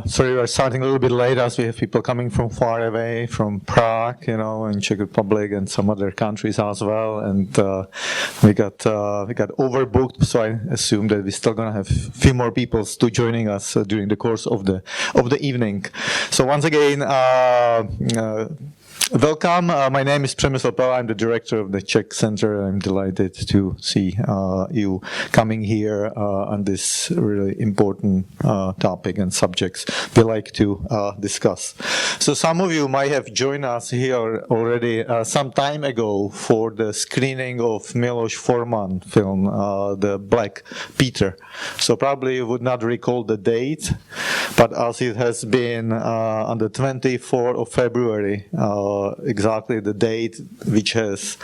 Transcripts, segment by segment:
Sorry, we're starting a little bit late as we have people coming from far away, from Prague, in Czech Republic and some other countries as well. And we got overbooked, so I assume that we're still going to have a few more people still joining us during the course of the evening. So once again, welcome. My name is Přemysl Pel. I'm the director of the Czech Center. I'm delighted to see you coming here on this really important topic and subjects we like to discuss. So some of you might have joined us here already some time ago for the screening of Miloš Forman film, The Black Peter. So probably you would not recall the date, but as it has been on the 24th of February, exactly the date which has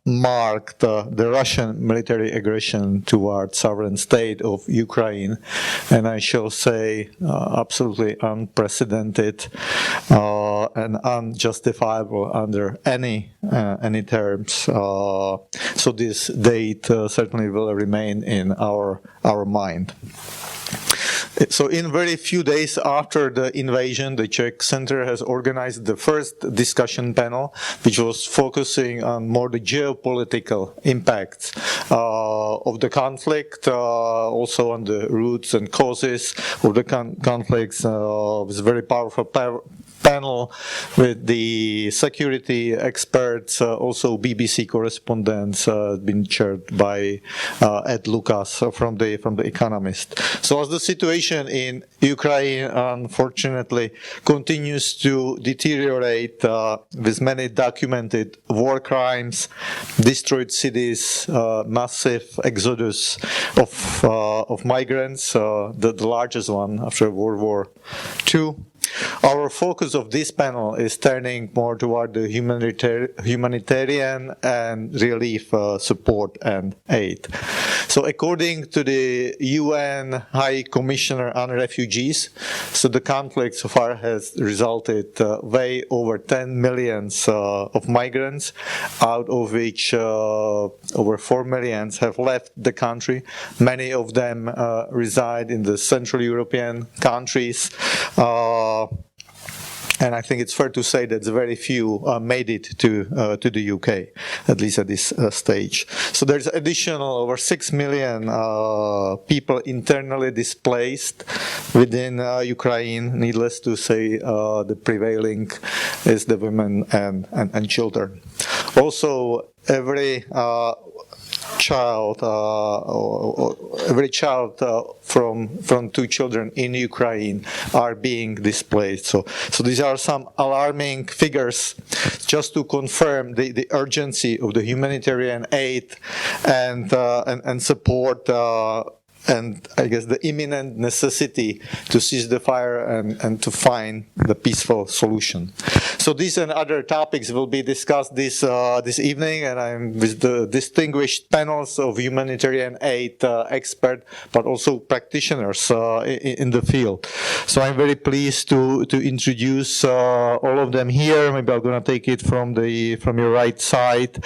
marked the Russian military aggression towards sovereign state of Ukraine, and I shall say absolutely unprecedented and unjustifiable under any terms. So this date certainly will remain in our mind. So in very few days after the invasion, the Czech Center has organized the first discussion panel, which was focusing on more the geopolitical impacts of the conflict, also on the roots and causes of the conflicts. It was a very powerful panel with the security experts, also BBC correspondents, been chaired by Ed Lucas from the Economist. So as the situation in Ukraine unfortunately continues to deteriorate with many documented war crimes, destroyed cities, massive exodus of migrants, the largest one after World War II. Our focus of this panel is turning more toward the humanitarian and relief support and aid. So according to the UN High Commissioner on Refugees, so the conflict so far has resulted way over 10 million of migrants, out of which over 4 million have left the country. Many of them reside in the Central European countries. And I think it's fair to say that very few made it to the UK, at least at this stage. So there's additional over 6 million people internally displaced within Ukraine. Needless to say, the prevailing is the women and children. Also, every child from 2 children in Ukraine are being displaced. So these are some alarming figures just to confirm the urgency of the humanitarian aid and support. And I guess the imminent necessity to cease the fire and to find the peaceful solution. So these and other topics will be discussed this evening, and I'm with the distinguished panels of humanitarian aid experts, but also practitioners in the field. So I'm very pleased to introduce all of them here. Maybe I'm going to take it from your right side.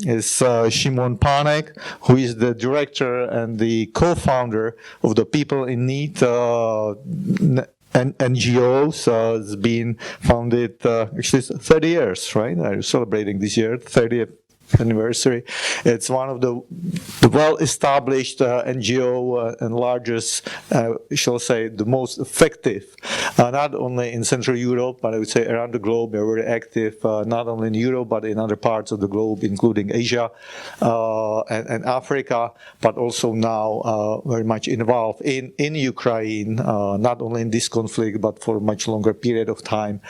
Is Šimon Pánek, who is the director and the co-founder of the People in Need NGOs. It's been founded actually 30 years, right? I'm celebrating this year, 30th anniversary. It's one of the well-established NGO and largest, shall say, the most effective, not only in Central Europe, but I would say around the globe. They're very active, not only in Europe, but in other parts of the globe, including Asia and Africa, but also now very much involved in Ukraine, not only in this conflict, but for a much longer period of time.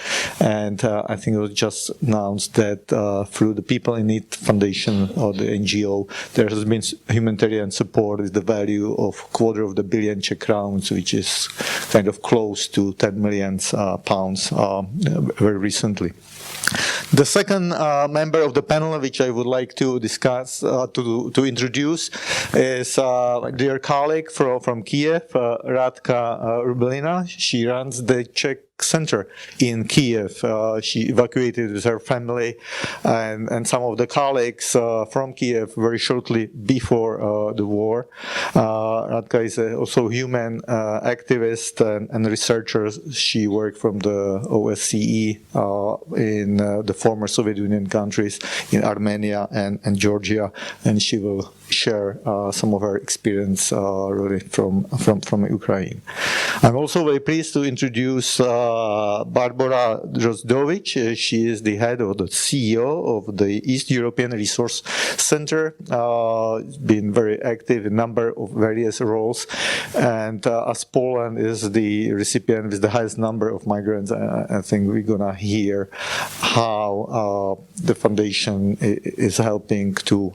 And I think it was just announced that through the People in Need Foundation or the NGO, there has been humanitarian support with the value of £250 million Czech crowns, which is kind of close to 10 million pounds very recently. The second member of the panel, which I would like to discuss, to introduce, is my dear colleague from Kiev, Radka Rubelina. She runs the Czech Center in Kiev. She evacuated with her family and some of the colleagues from Kiev very shortly before the war. Radka is also a human activist and researcher. She worked from the OSCE in the former Soviet Union countries, in Armenia and Georgia, and she will share some of her experience really from Ukraine. I'm also very pleased to introduce Barbara Drozdovich. She is the head of the CEO of the East European Resource Center. Been very active in a number of various roles, and as Poland is the recipient with the highest number of migrants, I think we're gonna hear how the foundation is helping to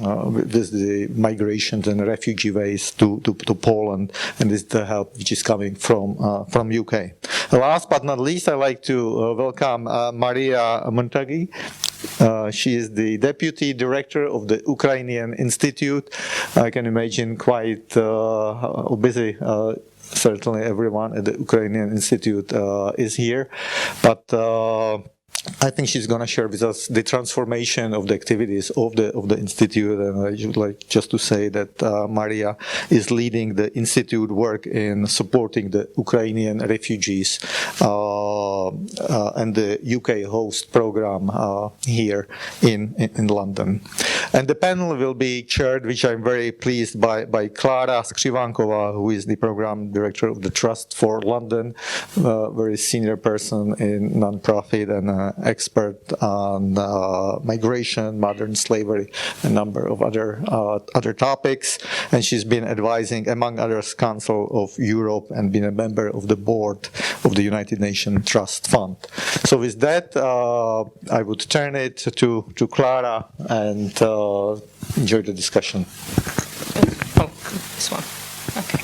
with the migrations and refugee waves to Poland, and this is the help which is coming from UK. Last but not least, I'd like to welcome Maria Montaghi. She is the Deputy Director of the Ukrainian Institute. I can imagine quite busy. Certainly everyone at the Ukrainian Institute is here, but I think she's going to share with us the transformation of the activities of the Institute, and I would like just to say that Maria is leading the Institute work in supporting the Ukrainian refugees and the UK host program here in London. And the panel will be chaired, which I'm very pleased, by Klara Skrivankova, who is the program director of the Trust for London, very senior person in non-profit and expert on migration, modern slavery, a number of other topics, and she's been advising, among others, Council of Europe and been a member of the board of the United Nations Trust Fund. So with that, I would turn it to Klara and enjoy the discussion. Oh, this one. Okay.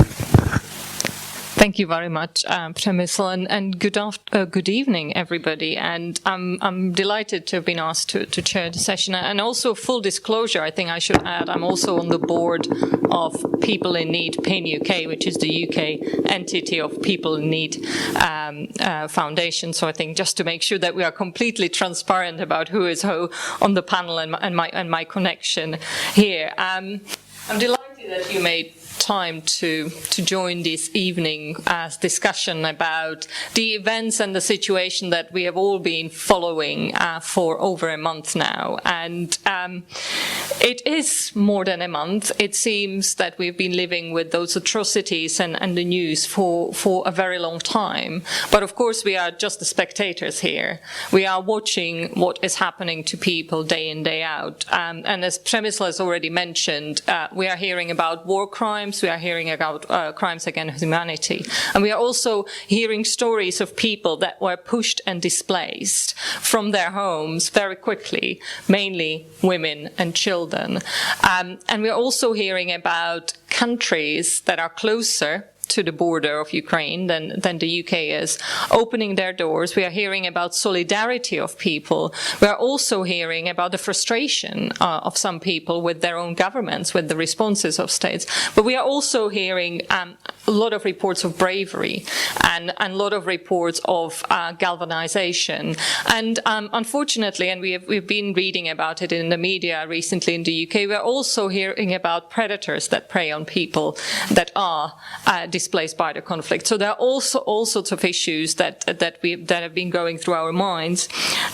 Thank you very much, Przemysl, and good evening, everybody. And I'm delighted to have been asked to chair the session. And also, full disclosure, I think I should add, I'm also on the board of People in Need PIN UK, which is the UK entity of People in Need Foundation. So I think just to make sure that we are completely transparent about who is who on the panel and my connection here. I'm delighted that you made time to join this evening discussion about the events and the situation that we have all been following for over a month now. And it is more than a month. It seems that we've been living with those atrocities and the news for a very long time. But of course, we are just the spectators here. We are watching what is happening to people day in, day out. And as Przemysl has already mentioned, we are hearing about war crimes. We are hearing about crimes against humanity. And we are also hearing stories of people that were pushed and displaced from their homes very quickly, mainly women and children. And we are also hearing about countries that are closer to the border of Ukraine than the UK is, opening their doors. We are hearing about solidarity of people. We are also hearing about the frustration of some people with their own governments, with the responses of states. But we are also hearing a lot of reports of bravery and a lot of reports of galvanization. And unfortunately, and we've been reading about it in the media recently in the UK, we're also hearing about predators that prey on people that are displaced by the conflict. So there are also all sorts of issues that have been going through our minds.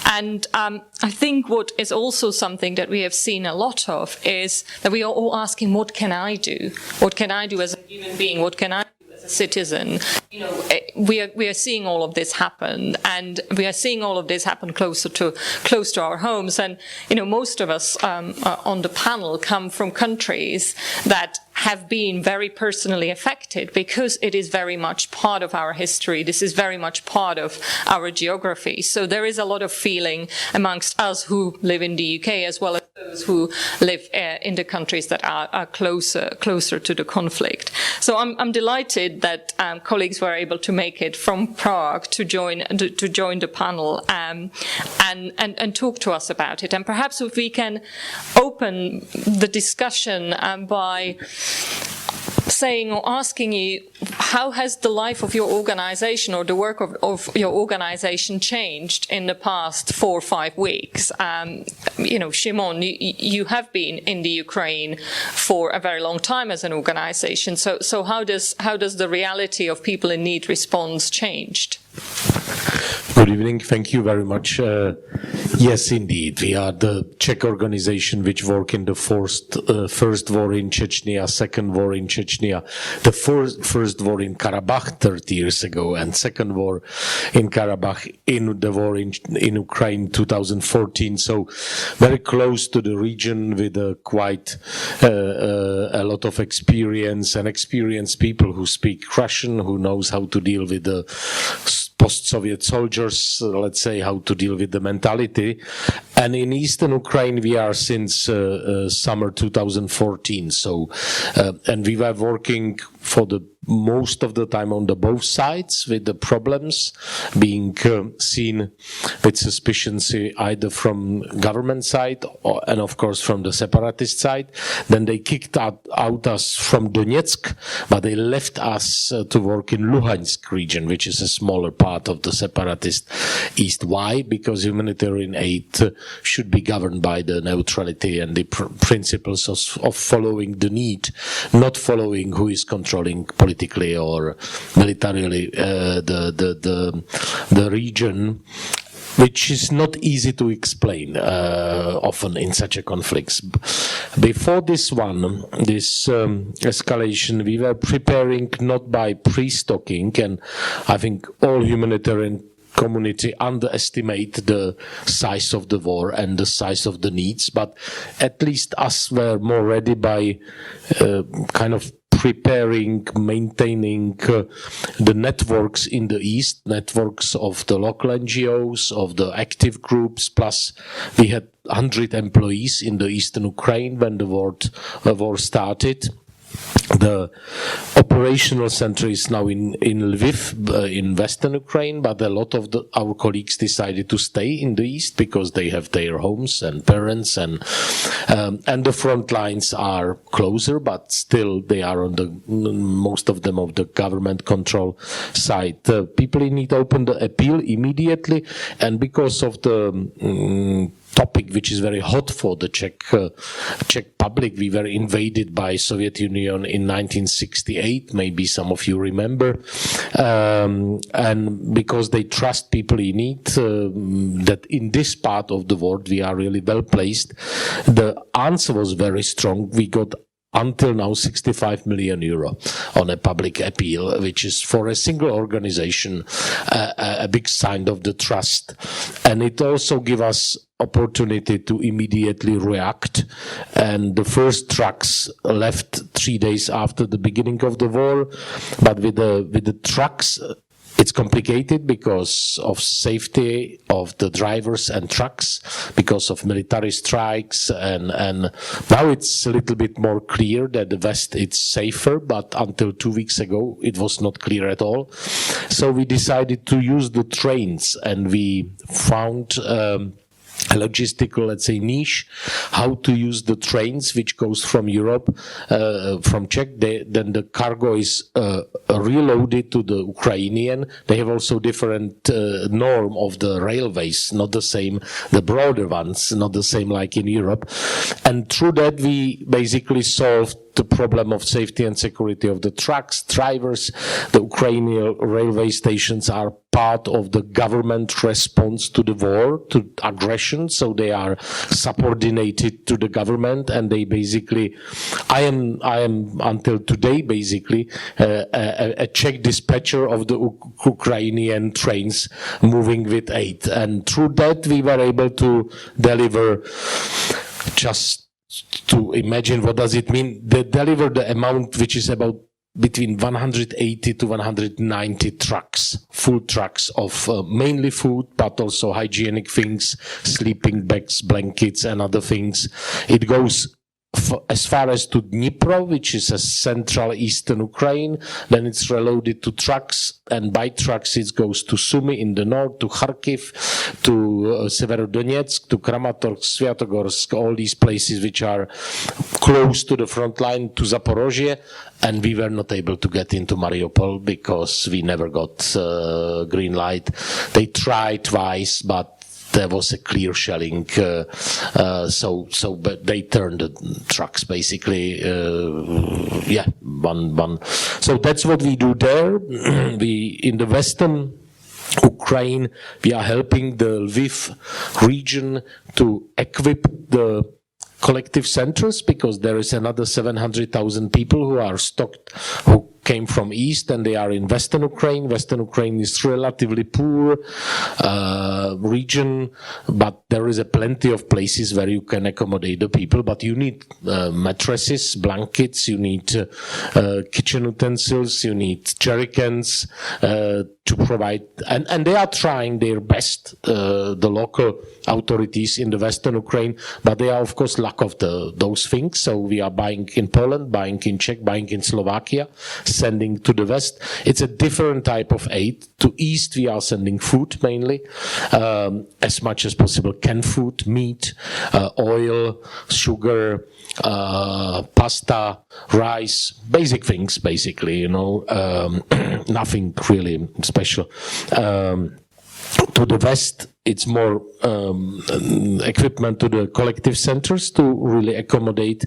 And I think what is also something that we have seen a lot of is that we are all asking, what can I do? What can I do as a human being? What can I do as a citizen? You know, we are seeing all of this happen, and we are seeing all of this happen close to our homes. And you know, most of us on the panel come from countries that have been very personally affected because it is very much part of our history. This is very much part of our geography. So there is a lot of feeling amongst us who live in the UK as well as those who live in the countries that are closer to the conflict. So I'm delighted that colleagues were able to make it from Prague to join the panel and talk to us about it. And perhaps if we can open the discussion by saying or asking you, how has the life of your organization or the work of your organization changed in the past 4 or 5 weeks? Shimon, you have been in the Ukraine for a very long time as an organization. So how does the reality of people in need response changed? Good evening. Thank you very much. Yes, indeed. We are the Czech organization which work in the first war in Chechnya, second war in Chechnya, the first war in Karabakh 30 years ago, and second war in Karabakh in the war in Ukraine 2014. So very close to the region with quite a lot of experience and experienced people who speak Russian, who knows how to deal with the post-Soviet soldiers, let's say, how to deal with the mentality. And in eastern Ukraine, we are since summer 2014. So, and we were working for the most of the time on the both sides with the problems being seen with suspicion either from government side and of course from the separatist side. Then they kicked out us from Donetsk, but they left us to work in Luhansk region, which is a smaller part of the separatist east. Why? Because humanitarian aid should be governed by the neutrality and the principles of following the need, not following who is controlling politically or militarily the region, which is not easy to explain often in such a conflicts. Before this escalation, we were preparing not by pre-stocking, and I think all humanitarian community underestimate the size of the war and the size of the needs, but at least us were more ready by kind of preparing, maintaining the networks in the East, networks of the local NGOs, of the active groups, plus we had 100 employees in the Eastern Ukraine when the war started. The operational center is now in Lviv, in Western Ukraine, but a lot of our colleagues decided to stay in the East because they have their homes and parents, and the front lines are closer, but still they are on most of them of the government control side. People in need opened the appeal immediately, and because of the topic which is very hot for the Czech public. We were invaded by Soviet Union in 1968, maybe some of you remember, and because they trust people in need, that in this part of the world we are really well placed. The answer was very strong. We got until now 65 million euro on a public appeal, which is for a single organization a big sign of the trust. And it also gives us opportunity to immediately react. And the first trucks left 3 days after the beginning of the war, but with the trucks, it's complicated because of safety of the drivers and trucks, because of military strikes, and now it's a little bit more clear that the West is safer, but until 2 weeks ago it was not clear at all. So we decided to use the trains, and we found a logistical, let's say, niche, how to use the trains which goes from Europe, from Czech. Then the cargo is reloaded to the Ukrainian. They have also different norm of the railways, not the same, the broader ones, not the same like in Europe. And through that we basically solved the problem of safety and security of the trucks, drivers. The Ukrainian railway stations are part of the government response to the war, to aggression, so they are subordinated to the government, and they basically, I am until today basically a Czech dispatcher of the Ukrainian trains moving with aid, and through that we were able to deliver, just to imagine what does it mean, they deliver the amount which is about between 180 to 190 trucks, full trucks of mainly food, but also hygienic things, sleeping bags, blankets and other things. It goes as far as to Dnipro, which is a central eastern Ukraine. Then it's reloaded to trucks, and by trucks it goes to Sumy in the north, to Kharkiv, to Severodonetsk, to Kramatorsk, Sviatogorsk, all these places which are close to the front line, to Zaporozhye. And we were not able to get into Mariupol because we never got green light. They tried twice, but there was a clear shelling, but they turned the trucks basically. One. So that's what we do there. We in the western Ukraine, we are helping the Lviv region to equip the collective centers, because there is another 700,000 people who are stocked, who came from east, and they are in western Ukraine. Western Ukraine is relatively poor region, but there is a plenty of places where you can accommodate the people. But you need mattresses, blankets, you need kitchen utensils, you need jerrycans to provide, and they are trying their best, the local authorities in the western Ukraine, but they are of course lack of those things. So we are buying in Poland, buying in Czech, buying in Slovakia, sending to the west. It's a different type of aid. To east we are sending food mainly, as much as possible, canned food, meat, oil, sugar, pasta, rice, basic things basically, nothing really special. To the west, it's more equipment to the collective centers to really accommodate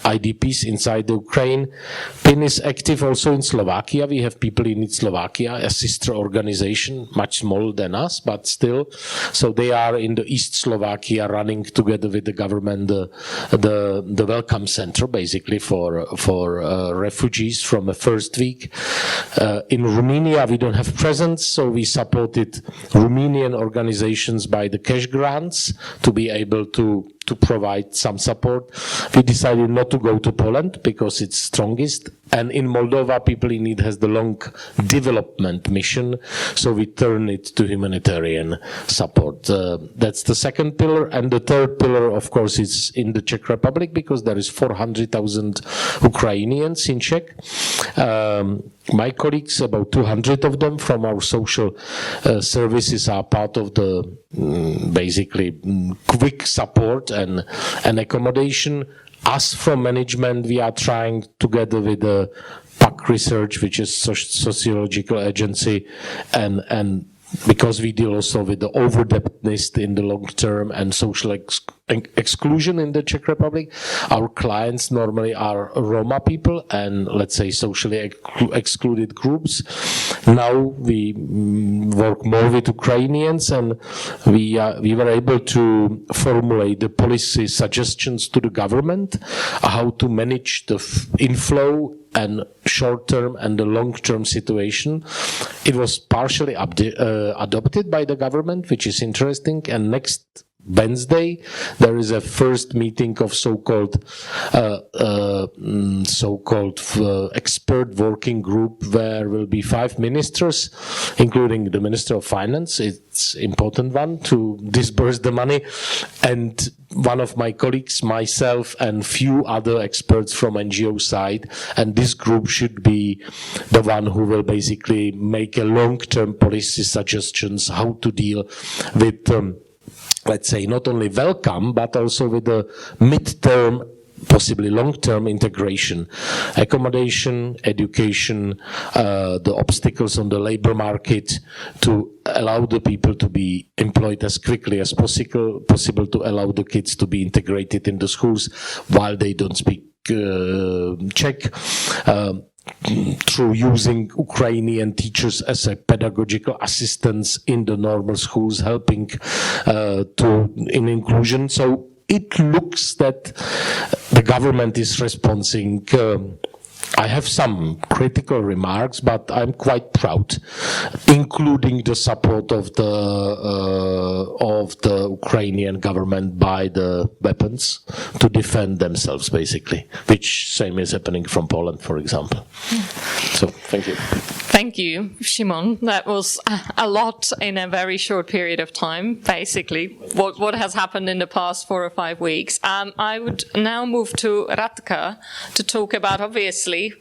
IDPs inside the Ukraine. PIN is active also in Slovakia. We have people in Slovakia, a sister organization, much smaller than us, but still. So they are in the East Slovakia running together with the government the welcome center, basically for refugees from the first week. In Romania, we don't have presence, so we supported Romanian organizations by the cash grants to be able to provide some support. We decided not to go to Poland because it's strongest, and in Moldova people in need has the long development mission, so we turn it to humanitarian support. That's the second pillar, and the third pillar of course is in the Czech Republic, because there is 400,000 Ukrainians in Czech. My colleagues, about 200 of them from our social services, are part of the basically quick support and accommodation. Us from management, we are trying together with the PAC Research, which is sociological agency, and because we deal also with the overdebtedness in the long term and social exclusion in the Czech Republic. Our clients normally are Roma people and, let's say, socially excluded groups. Now we work more with Ukrainians, and we were able to formulate the policy suggestions to the government, how to manage the inflow and short-term and the long-term situation. It was partially adopted by the government, which is interesting, and next Wednesday there is a first meeting of so-called expert working group, where will be 5 ministers, including the Minister of Finance. It's important one to disburse the money, and one of my colleagues, myself, and few other experts from NGO side, and this group should be the one who will basically make a long-term policy suggestions how to deal with let's say, not only welcome, but also with the mid-term, possibly long-term integration, accommodation, education, the obstacles on the labor market, to allow the people to be employed as quickly as possible to allow the kids to be integrated in the schools while they don't speak Czech, through using Ukrainian teachers as a pedagogical assistants in the normal schools, helping in inclusion. So it looks that the government is responding. I have some critical remarks, but I'm quite proud, including the support of the Ukrainian government by the weapons to defend themselves, basically, which same is happening from Poland, for example. So, thank you. Thank you, Šimon. That was a lot in a very short period of time, basically, what has happened in the past 4 or 5 weeks. I would now move to Radka to talk about, obviously,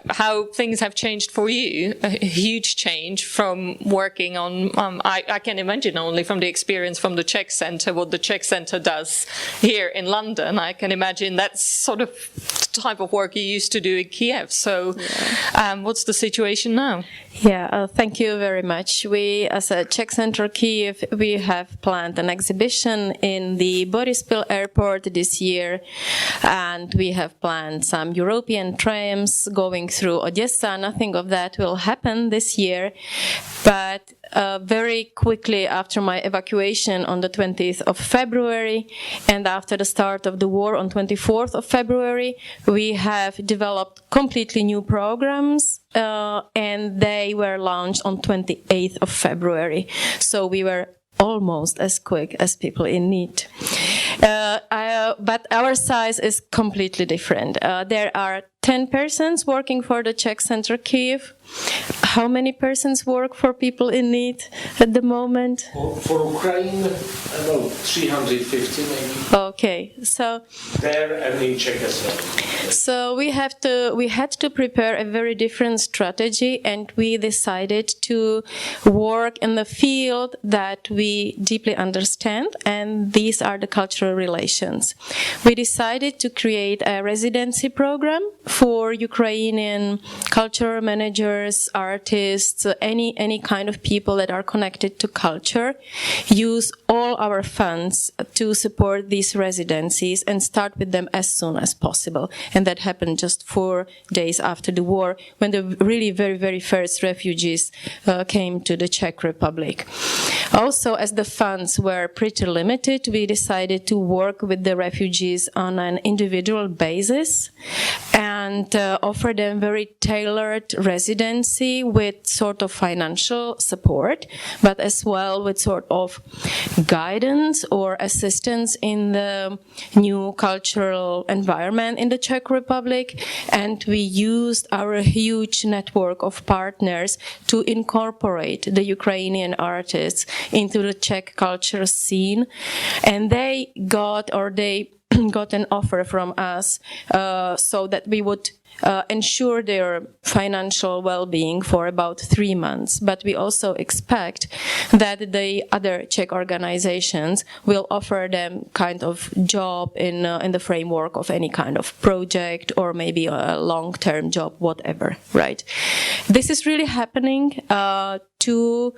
how things have changed for you, a huge change from working on, I can imagine only from the experience from the Czech Center, what the Czech Center does here in London. I can imagine that's sort of the type of work you used to do in Kiev. So what's the situation now? Yeah, thank you very much. We, as a Czech Center Kiev, we have planned an exhibition in the Boryspil airport this year, and we have planned some European trams going through Odessa. Nothing of that will happen this year, but very quickly after my evacuation on the 20th of February and after the start of the war on 24th of February, we have developed completely new programs and they were launched on 28th of February. So we were almost as quick as people in need. But our size is completely different. There are 10 persons working for the Czech Center Kiev. How many persons work for people in need at the moment? For Ukraine, about 350 maybe. Okay, so there and in Czech as well. So we had to prepare a very different strategy, and we decided to work in the field that we deeply understand, and these are the cultural relations. We decided to create a residency program for Ukrainian cultural managers, artists, any kind of people that are connected to culture, use all our funds to support these residencies and start with them as soon as possible. And that happened just 4 days after the war, when the really very, very first refugees came to the Czech Republic. Also, as the funds were pretty limited, we decided to work with the refugees on an individual basis and offer them very tailored residency with sort of financial support, but as well with sort of guidance or assistance in the new cultural environment in the Czech Republic. And we used our huge network of partners to incorporate the Ukrainian artists into the Czech culture scene. And they got an offer from us so that we would ensure their financial well-being for about 3 months. But we also expect that the other Czech organizations will offer them kind of job in the framework of any kind of project or maybe a long-term job, whatever, right? This is really happening. Two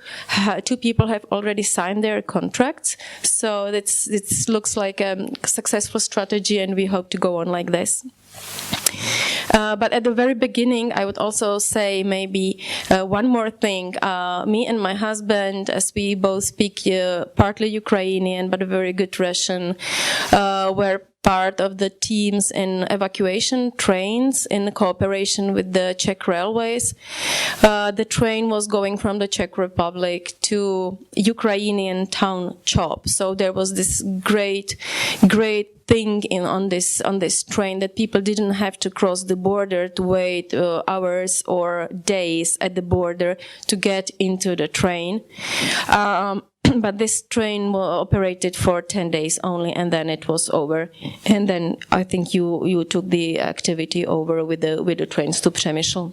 people have already signed their contracts, so it looks like a successful strategy, and we hope to go on like this. But at the very beginning, I would also say maybe one more thing. Me and my husband, as we both speak partly Ukrainian but a very good Russian, were part of the teams in evacuation trains in cooperation with the Czech Railways. The train was going from the Czech Republic to Ukrainian town Chop. So there was this great thing on this train that people didn't have to cross the border to wait hours or days at the border to get into the train. But this train operated for 10 days only, and then it was over. And then I think you took the activity over with the trains to Přemysl.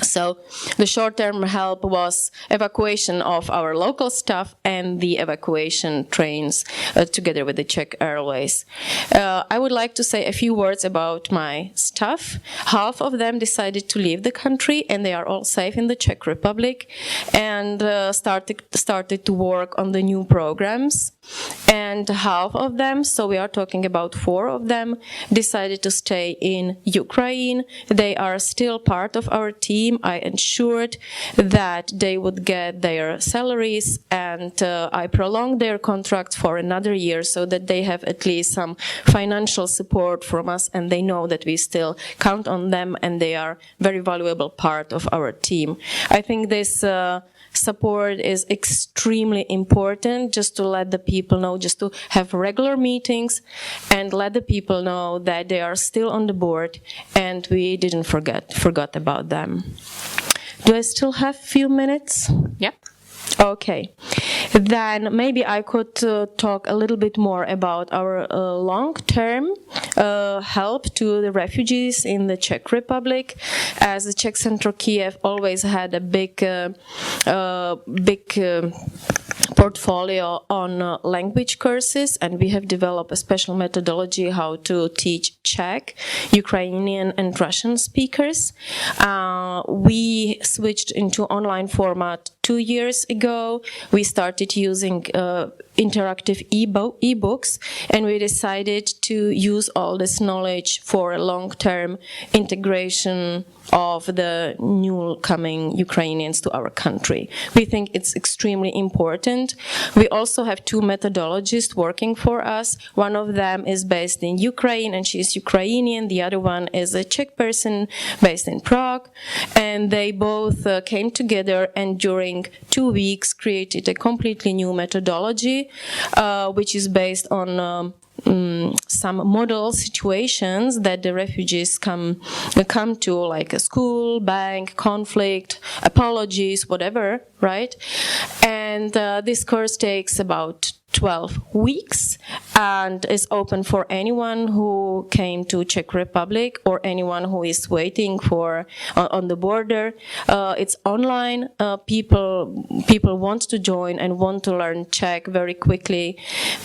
So the short-term help was evacuation of our local staff and the evacuation trains together with the Czech Airways. I would like to say a few words about my staff. Half of them decided to leave the country, and they are all safe in the Czech Republic, and started to work on the new programs. And half of them, so we are talking about 4 of them, decided to stay in Ukraine. They are still part of our team. I ensured that they would get their salaries, and I prolonged their contract for another year so that they have at least some financial support from us, and they know that we still count on them, and they are very valuable part of our team. I think this support is extremely important, just to let the people know, just to have regular meetings and let the people know that they are still on the board and we didn't forgot about them. Do I still have a few minutes? Yep. Okay, then maybe I could talk a little bit more about our long-term help to the refugees in the Czech Republic, as the Czech Center Kiev always had a big portfolio on language courses, and we have developed a special methodology how to teach Czech, Ukrainian and Russian speakers. We switched into online format 2 years ago. We started using interactive e-books, and we decided to use all this knowledge for a long-term integration of the new coming Ukrainians to our country. We think it's extremely important. We also have 2 methodologists working for us. One of them is based in Ukraine, and she is Ukrainian. The other one is a Czech person based in Prague. And they both came together and during 2 weeks created a completely new methodology, which is based on some model situations that the refugees come to, like a school, bank, conflict, apologies, whatever, right? And this course takes about 12 weeks and is open for anyone who came to Czech Republic or anyone who is waiting for on the border. It's online. People want to join and want to learn Czech very quickly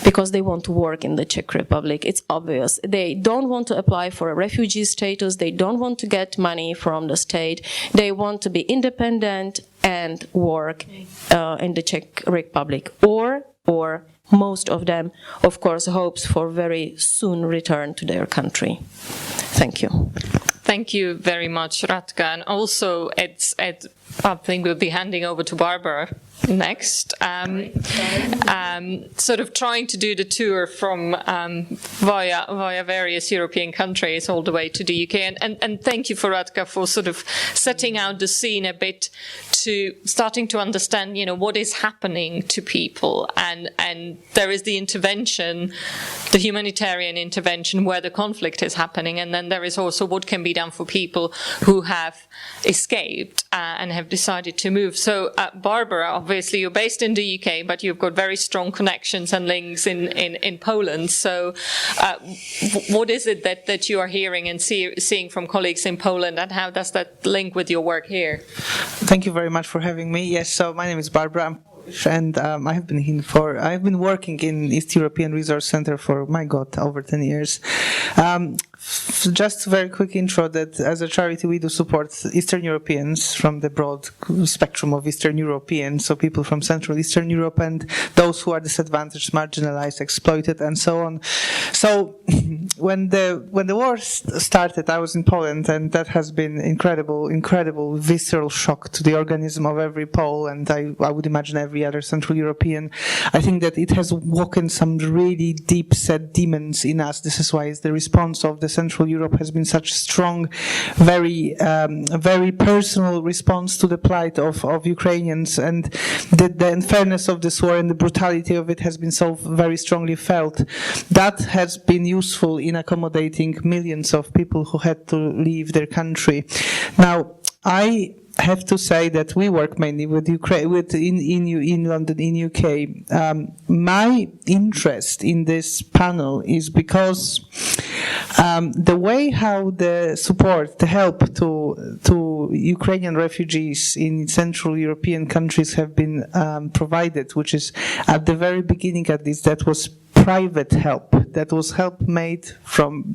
because they want to work in the Czech Republic. It's obvious. They don't want to apply for a refugee status. They don't want to get money from the state. They want to be independent and work in the Czech Republic, or most of them, of course, hopes for very soon return to their country. Thank you. Thank you very much, Radka. And also, I think we'll be handing over to Barbara next. Sort of trying to do the tour from via various European countries all the way to the UK. And thank you for Radka for sort of setting out the scene a bit, to starting to understand, what is happening to people. And there is the intervention, the humanitarian intervention where the conflict is happening. And then there is also what can be done for people who have escaped and have decided to move. So, Barbara, obviously you're based in the UK, but you've got very strong connections and links in Poland. So what is it that you are hearing and seeing from colleagues in Poland, and how does that link with your work here? Thank you very much for having me. Yes, so my name is Barbara. I'm Polish, and I've been working in East European Resource Center for, my God, over 10 years. Just a very quick intro that as a charity we do support Eastern Europeans from the broad spectrum of Eastern Europeans, so people from Central Eastern Europe and those who are disadvantaged, marginalized, exploited, and so on. So when the war started, I was in Poland, and that has been incredible visceral shock to the organism of every Pole, and I would imagine every other Central European. I think that it has woken some really deep-set demons in us. This is why the response of the Central Europe has been such strong, very personal response to the plight of Ukrainians, and the unfairness of this war and the brutality of it has been so very strongly felt. That has been useful in accommodating millions of people who had to leave their country. Now, I have to say that we work mainly with Ukraine, in London, in UK. My interest in this panel is because the way how the help to Ukrainian refugees in Central European countries have been provided, which is at the very beginning, at least, that was private help. That was help made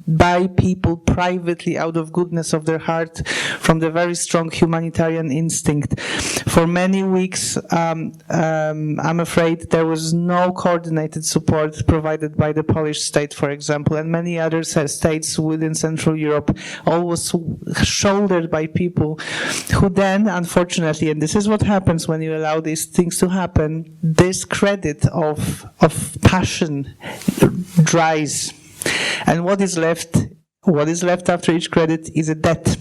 by people privately out of goodness of their heart, from the very strong humanitarian instinct. For many weeks, I'm afraid there was no coordinated support provided by the Polish state, for example, and many other states within Central Europe, all was shouldered by people who then, unfortunately, and this is what happens when you allow these things to happen, this credit of passion dries, and what is left after each credit is a debt.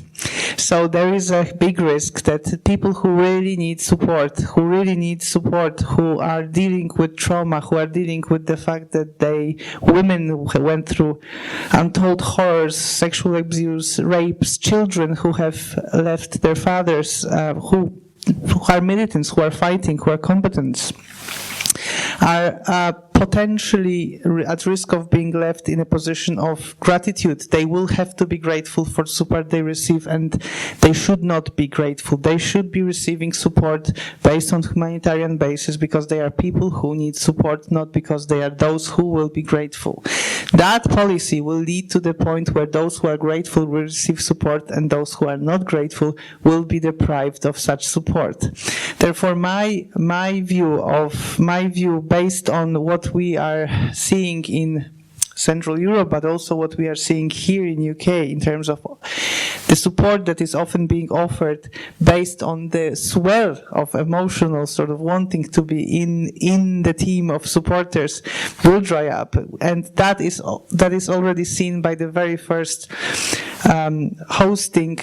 So there is a big risk that people who really need support, who are dealing with trauma, who are dealing with the fact that women who went through untold horrors, sexual abuse, rapes, children who have left their fathers, who are militants, who are fighting, who are combatants, are potentially at risk of being left in a position of gratitude. They will have to be grateful for support they receive, and they should not be grateful. They should be receiving support based on humanitarian basis, because they are people who need support, not because they are those who will be grateful. That policy will lead to the point where those who are grateful will receive support, and those who are not grateful will be deprived of such support. Therefore, my view based on what we are seeing in Central Europe, but also what we are seeing here in UK in terms of the support that is often being offered based on the swell of emotional sort of wanting to be in the team of supporters will dry up. And that is already seen by the very first hosting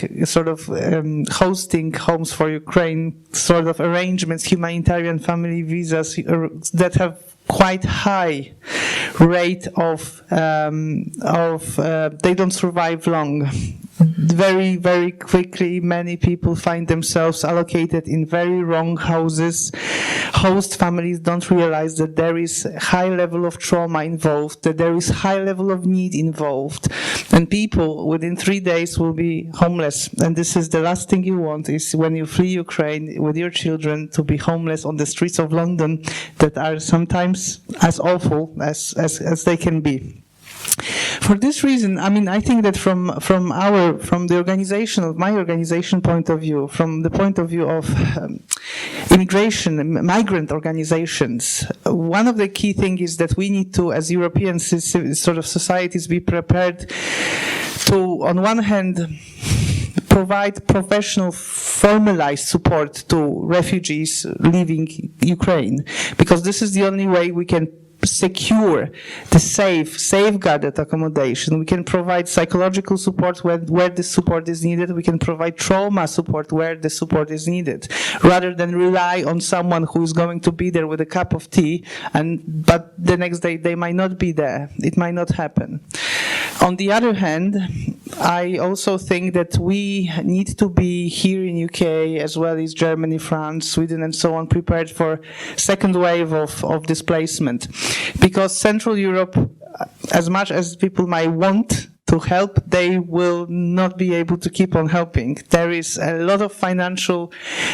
homes for Ukraine sort of arrangements, humanitarian family visas that have quite high rate of they don't survive long. Very, very quickly, many people find themselves allocated in very wrong houses. Host families don't realize that there is a high level of trauma involved, that there is high level of need involved, and people within 3 days will be homeless. And this is the last thing you want, is when you flee Ukraine with your children to be homeless on the streets of London that are sometimes as awful as they can be. For this reason, I mean, I think that from the organization, of my organization point of view, from the point of view of immigration, migrant organizations, one of the key things is that we need to, as European sort of societies, be prepared to, on one hand, provide professional, formalized support to refugees leaving Ukraine, because this is the only way we can secure the safeguarded accommodation. We can provide psychological support where the support is needed. We can provide trauma support where the support is needed, rather than rely on someone who is going to be there with a cup of tea, but the next day they might not be there. It might not happen. On the other hand, I also think that we need to be here in UK, as well as Germany, France, Sweden, and so on, prepared for second wave of displacement. Because Central Europe, as much as people might want to help, they will not be able to keep on helping. There is a lot of financial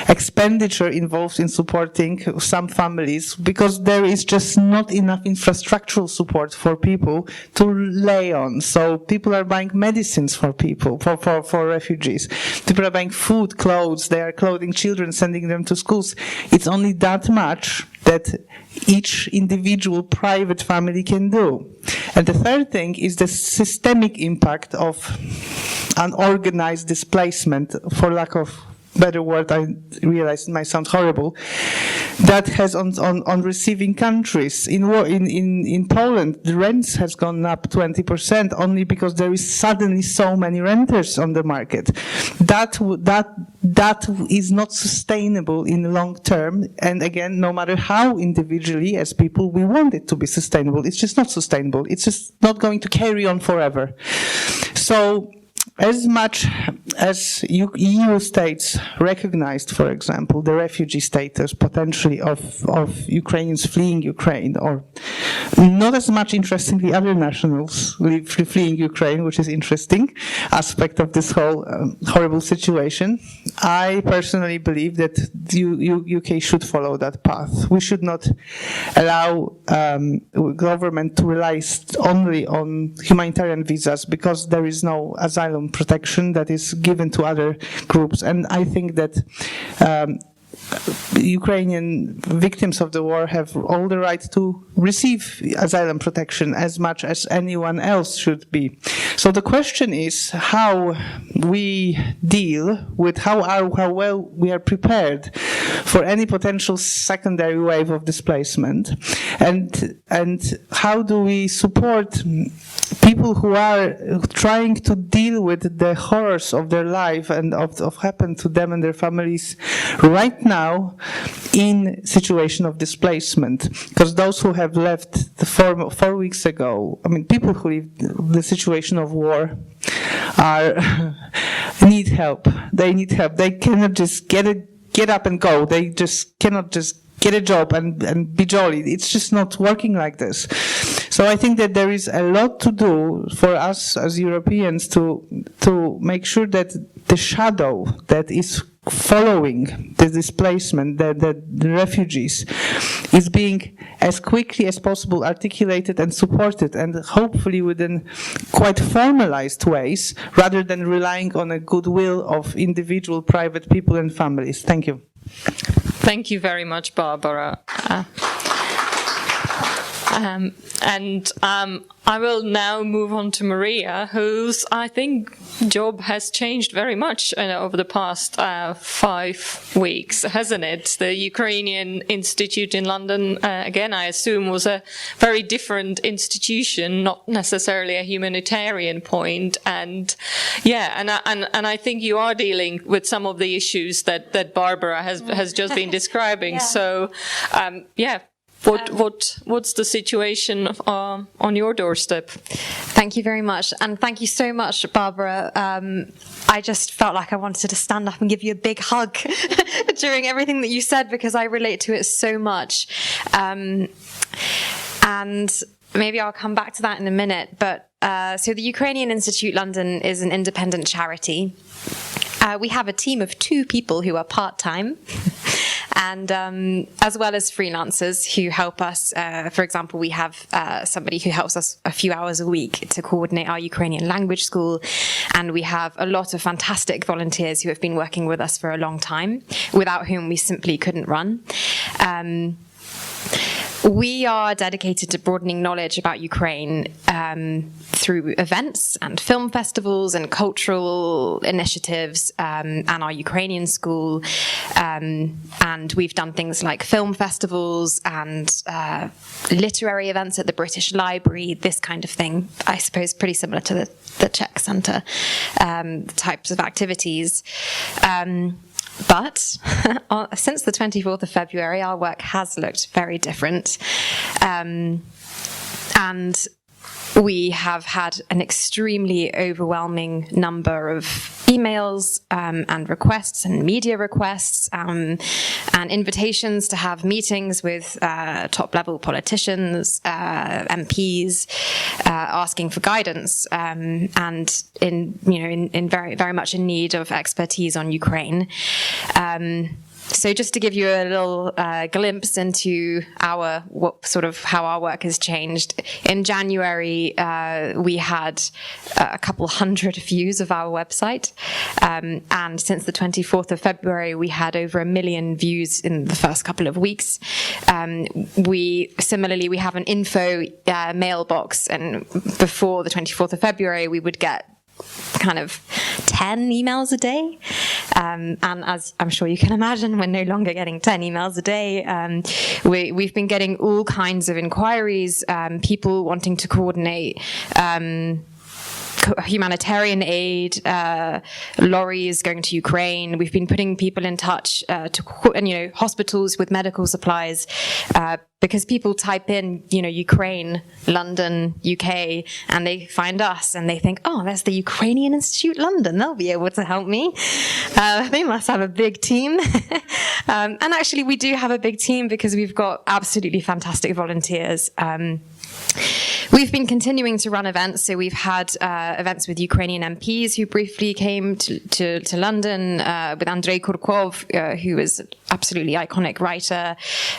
expenditure involved in supporting some families, because there is just not enough infrastructural support for people to lay on. So people are buying medicines for people, for refugees. People are buying food, clothes, they are clothing children, sending them to schools. It's only that much that each individual private family can do. And the third thing is the systemic impact of unorganized displacement, for lack of better word, I realize it might sound horrible, that has on receiving countries. In Poland, the rents has gone up 20% only because there is suddenly so many renters on the market. That is not sustainable in the long term. And again, no matter how individually as people we want it to be sustainable, it's just not sustainable. It's just not going to carry on forever. So, as much as EU states recognized, for example, the refugee status potentially of Ukrainians fleeing Ukraine, or not as much, interestingly, other nationals fleeing Ukraine, which is interesting aspect of this whole horrible situation, I personally believe that UK should follow that path. We should not allow government to rely only on humanitarian visas, because there is no asylum protection that is given to other groups. And I think that Ukrainian victims of the war have all the right to receive asylum protection as much as anyone else should be. So the question is how we deal with how well we are prepared for any potential secondary wave of displacement, and how do we support people who are trying to deal with the horrors of their life and of happened to them and their families right now in situation of displacement. Because those who have left the 4 weeks ago, I mean, people who live the situation of war need help. They need help. They cannot just get up and go. They just cannot just get a job and be jolly. It's just not working like this. So I think that there is a lot to do for us as Europeans to make sure that the shadow that is following the displacement, the refugees, is being as quickly as possible articulated and supported, and hopefully within quite formalized ways, rather than relying on a goodwill of individual private people and families. Thank you. Thank you very much, Barbara. I will now move on to Maria, whose, I think, job has changed very much over the past 5 weeks, hasn't it? The Ukrainian Institute in London, again, I assume, was a very different institution, not necessarily a humanitarian point. And yeah, and I think you are dealing with some of the issues that Barbara has just been describing. Yeah. So, yeah. What's the situation on your doorstep? Thank you very much. And thank you so much, Barbara. I just felt like I wanted to stand up and give you a big hug during everything that you said, because I relate to it so much. And maybe I'll come back to that in a minute. But so the Ukrainian Institute London is an independent charity. We have a team of 2 people who are part-time. And as well as freelancers who help us. For example, we have somebody who helps us a few hours a week to coordinate our Ukrainian language school. And we have a lot of fantastic volunteers who have been working with us for a long time, without whom we simply couldn't run. We are dedicated to broadening knowledge about Ukraine through events and film festivals and cultural initiatives and our Ukrainian school. And we've done things like film festivals and literary events at the British Library, this kind of thing. I suppose pretty similar to the Czech Center types of activities. But since the 24th of February, our work has looked very different. And we have had an extremely overwhelming number of emails and requests and media requests and invitations to have meetings with top-level politicians, MPs, asking for guidance and in very much in need of expertise on Ukraine. So just to give you a little glimpse into how our work has changed. In January, we had a couple hundred views of our website. And since the 24th of February, we had over 1 million views in the first couple of weeks. We have an info mailbox, and before the 24th of February, we would get kind of 10 emails a day. And as I'm sure you can imagine, we're no longer getting 10 emails a day. We've been getting all kinds of inquiries, people wanting to coordinate humanitarian aid, lorries going to Ukraine. We've been putting people in touch to hospitals with medical supplies, because people type in, Ukraine, London, UK, and they find us and they think, oh, that's the Ukrainian Institute London. They'll be able to help me. They must have a big team. And actually, we do have a big team because we've got absolutely fantastic volunteers. We've been continuing to run events, so we've had events with Ukrainian MPs who briefly came to London, with Andrei Kurkov, who is an absolutely iconic writer,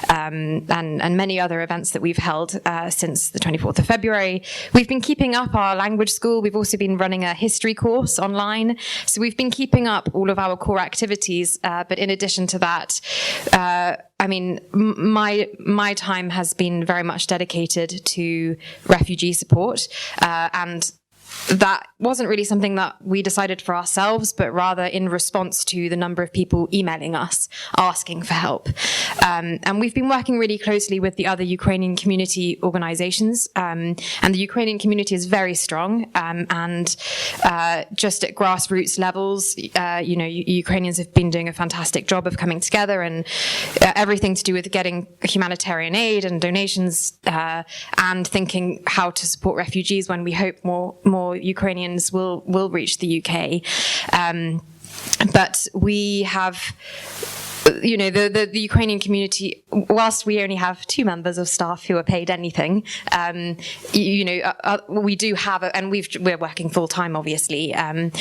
and many other events that we've held since the 24th of February. We've been keeping up our language school. We've also been running a history course online. So we've been keeping up all of our core activities, but in addition to that, my time has been very much dedicated to refugee support, and that wasn't really something that we decided for ourselves, but rather in response to the number of people emailing us asking for help. And we've been working really closely with the other Ukrainian community organizations. And the Ukrainian community is very strong. And just at grassroots levels, Ukrainians have been doing a fantastic job of coming together, and everything to do with getting humanitarian aid and donations, and thinking how to support refugees when we hope more Ukrainians will reach the UK. But we have, the Ukrainian community, whilst we only have 2 members of staff who are paid anything, we do have, and we're working full time, obviously, and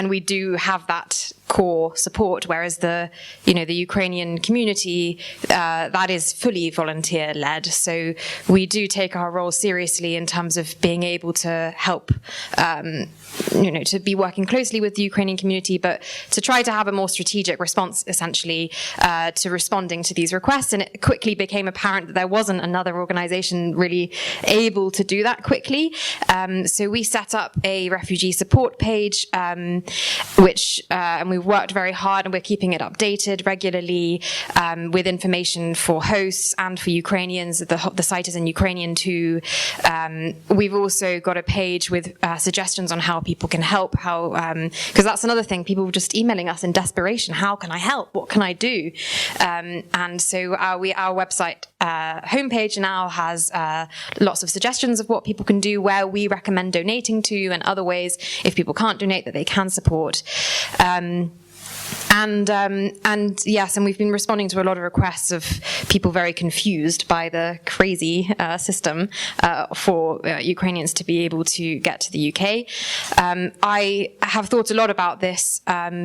we do have that core support, whereas the Ukrainian community, that is fully volunteer led. So we do take our role seriously in terms of being able to help, to be working closely with the Ukrainian community, but to try to have a more strategic response, essentially, to responding to these requests. And it quickly became apparent that there wasn't another organization really able to do that quickly. So we set up a refugee support page, and we've worked very hard, and we're keeping it updated regularly with information for hosts and for Ukrainians. The site is in Ukrainian too. We've also got a page with suggestions on how people can help, because that's another thing, people were just emailing us in desperation. How can I help? What can I do? And so our website homepage now has lots of suggestions of what people can do, where we recommend donating to, and other ways, if people can't donate, that they can support. And yes, and we've been responding to a lot of requests of people very confused by the crazy system for Ukrainians to be able to get to the UK. I have thought a lot about this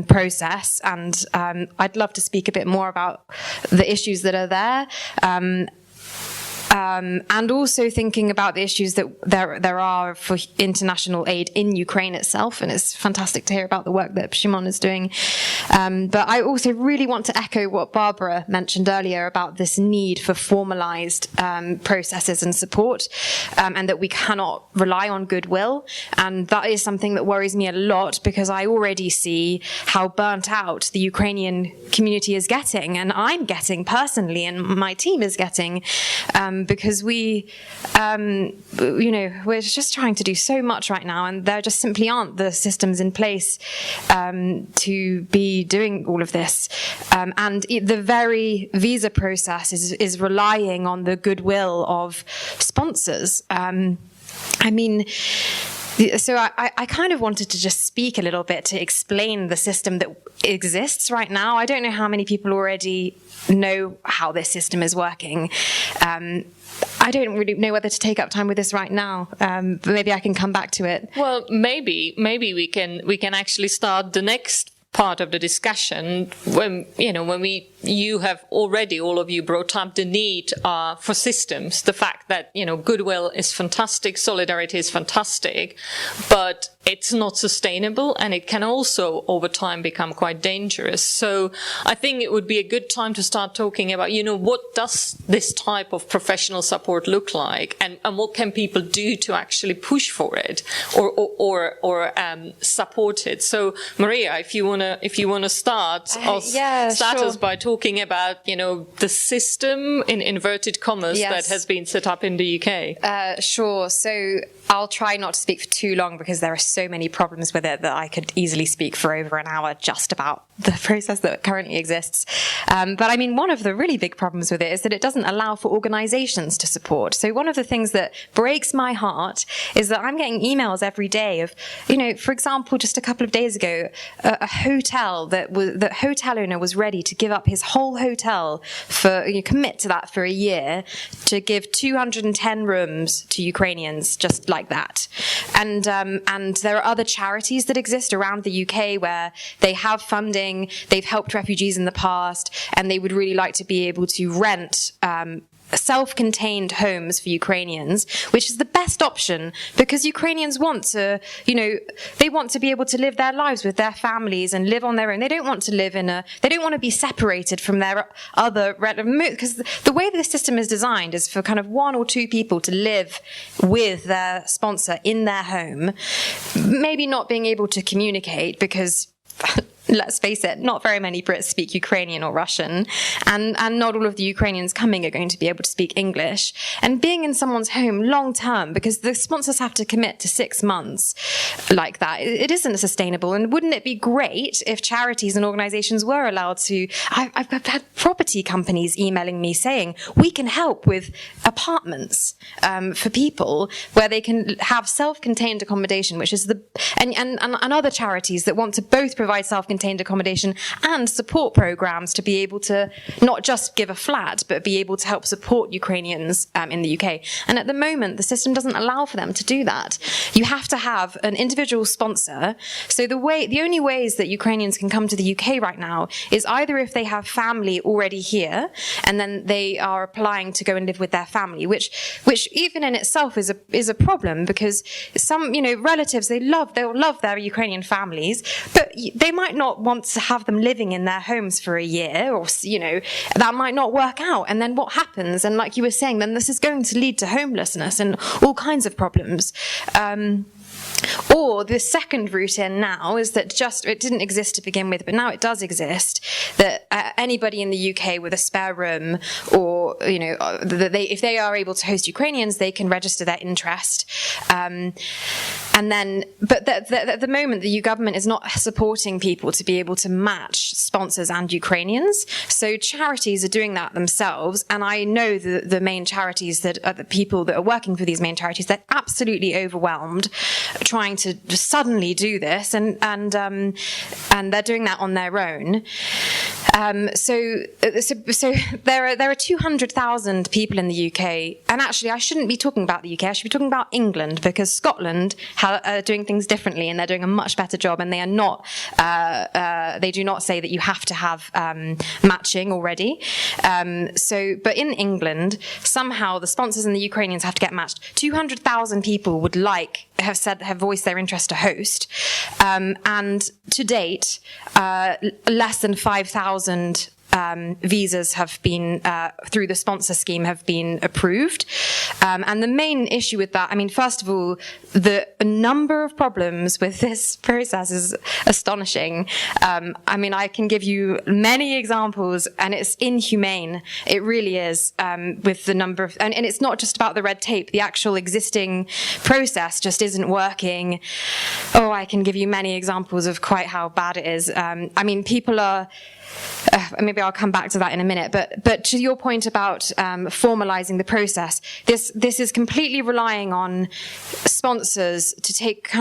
process, and I'd love to speak a bit more about the issues that are there. And also thinking about the issues that there are for international aid in Ukraine itself, and it's fantastic to hear about the work that Szymon is doing. But I also really want to echo what Barbara mentioned earlier about this need for formalized processes and support, and that we cannot rely on goodwill. And that is something that worries me a lot, because I already see how burnt out the Ukrainian community is getting, and I'm getting personally, and my team is getting, because we're just trying to do so much right now, and there just simply aren't the systems in place to be doing all of this. And the very visa process is relying on the goodwill of sponsors. So I kind of wanted to just speak a little bit to explain the system that exists right now. I don't know how many people already know how this system is working. I don't really know whether to take up time with this right now, but maybe I can come back to it. Well, maybe we can actually start the next part of the discussion when you have already, all of you, brought up the need for systems, the fact that goodwill is fantastic, solidarity is fantastic, but it's not sustainable, and it can also over time become quite dangerous. So I think it would be a good time to start talking about what does this type of professional support look like, and what can people do to actually push for it or support it. So Maria, if you wanna start us by talking about the system in inverted commas that has been set up in the UK. Sure. So I'll try not to speak for too long, because there are so many problems with it that I could easily speak for over an hour just about the process that currently exists. But I mean, one of the really big problems with it is that it doesn't allow for organizations to support. So one of the things that breaks my heart is that I'm getting emails every day of, for example, just a couple of days ago, a hotel the hotel owner was ready to give up his whole hotel commit to that for a year to give 210 rooms to Ukrainians, just like that. And there are other charities that exist around the UK where they have funding, they've helped refugees in the past, and they would really like to be able to rent self-contained homes for Ukrainians, which is the best option because Ukrainians want to, they want to be able to live their lives with their families and live on their own. They don't want to live they don't want to be separated from their other relatives, because the way that the system is designed is for kind of one or two people to live with their sponsor in their home, maybe not being able to communicate because let's face it, not very many Brits speak Ukrainian or Russian, and not all of the Ukrainians coming are going to be able to speak English. And being in someone's home long term, because the sponsors have to commit to 6 months like that, it isn't sustainable. And wouldn't it be great if charities and organizations were allowed to... I've had property companies emailing me saying, we can help with apartments for people where they can have self-contained accommodation, which is and other charities that want to both provide self-contained accommodation and support programs to be able to not just give a flat, but be able to help support Ukrainians in the UK. And at the moment, the system doesn't allow for them to do that. You have to have an individual sponsor. So the only ways that Ukrainians can come to the UK right now is either if they have family already here, and then they are applying to go and live with their family, which even in itself is a problem, because some relatives, they'll love their Ukrainian families, but they might not want to have them living in their homes for a year, or that might not work out. And then what happens? And like you were saying, then this is going to lead to homelessness and all kinds of problems. Or the second route in now is that it didn't exist to begin with, but now it does exist, that anybody in the UK with a spare room, or if they are able to host Ukrainians, they can register their interest. And then, but at the moment, the EU government is not supporting people to be able to match sponsors and Ukrainians. So charities are doing that themselves. And I know the main charities that are the people that are working for these main charities, they're absolutely overwhelmed trying to suddenly do this, and they're doing that on their own. So there are 200,000 people in the UK, and actually I shouldn't be talking about the UK, I should be talking about England, because Scotland are doing things differently, and they're doing a much better job, and they are not, they do not say that you have to have matching already. But in England, somehow the sponsors and the Ukrainians have to get matched. 200,000 people have voiced their interest to host, and to date, less than 5,000 visas have been, through the sponsor scheme, have been approved. And the main issue with that, first of all, the number of problems with this process is astonishing. I can give you many examples, and it's inhumane. It really is, with the number of, and it's not just about the red tape. The actual existing process just isn't working. Oh, I can give you many examples of quite how bad it is. People are, maybe I'll come back to that in a minute, but to your point about formalizing the process, this is completely relying on sponsors to take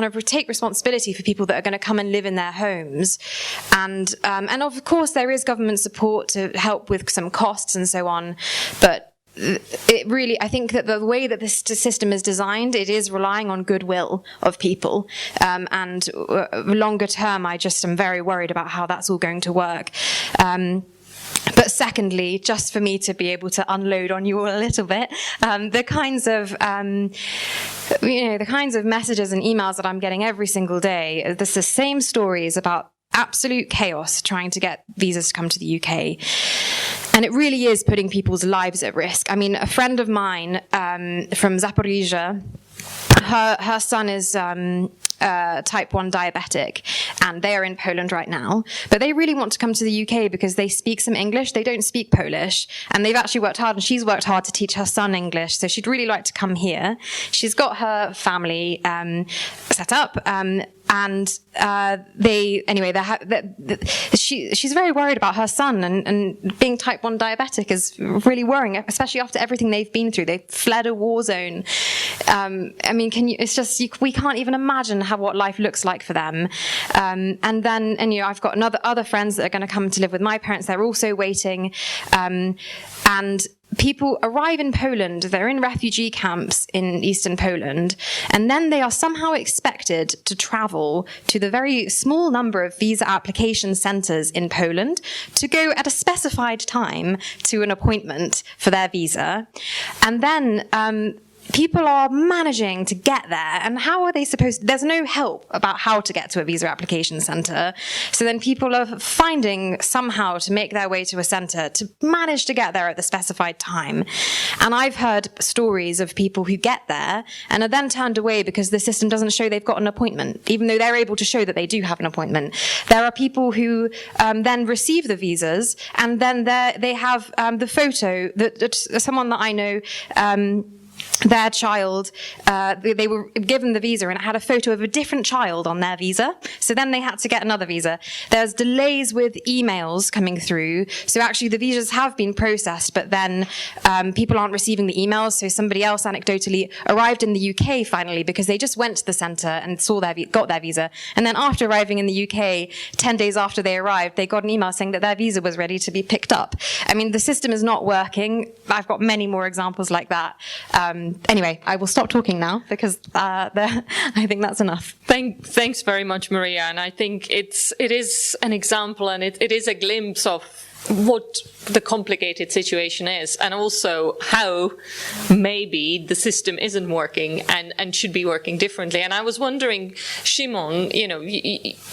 responsibility for people that are going to come and live in their homes, and of course there is government support to help with some costs and so on, but I think that the way that this system is designed, it is relying on goodwill of people. And longer term, I just am very worried about how that's all going to work. But secondly, just for me to be able to unload on you all a little bit, the kinds of messages and emails that I'm getting every single day, it's the same stories about absolute chaos trying to get visas to come to the UK. And it really is putting people's lives at risk. A friend of mine from Zaporizhia, her son is type 1 diabetic, and they are in Poland right now. But they really want to come to the UK because they speak some English. They don't speak Polish, and they've actually worked hard, and she's worked hard to teach her son English. So she'd really like to come here. She's got her family set up. She's very worried about her son, and being type 1 diabetic is really worrying, especially after everything they've been through. They've fled a war zone. We can't even imagine what life looks like for them. And I've got other friends that are going to come to live with my parents. They're also waiting. And people arrive in Poland, they're in refugee camps in eastern Poland, and then they are somehow expected to travel to the very small number of visa application centers in Poland to go at a specified time to an appointment for their visa. And then people are managing to get there, and how are they supposed to? There's no help about how to get to a visa application center. So then people are finding somehow to make their way to a center to manage to get there at the specified time. And I've heard stories of people who get there and are then turned away because the system doesn't show they've got an appointment, even though they're able to show that they do have an appointment. There are people who then receive the visas, and then they have the photo that someone that I know, their child, they were given the visa and it had a photo of a different child on their visa. So then they had to get another visa. There's delays with emails coming through. So actually the visas have been processed, but then people aren't receiving the emails. So somebody else anecdotally arrived in the UK finally because they just went to the center and got their visa. And then after arriving in the UK, 10 days after they arrived, they got an email saying that their visa was ready to be picked up. I mean, the system is not working. I've got many more examples like that. Anyway, I will stop talking now because I think that's enough. Thanks very much, Maria. And I think it is an example, and it is a glimpse of what the complicated situation is, and also how maybe the system isn't working and should be working differently. And I was wondering, Shimon,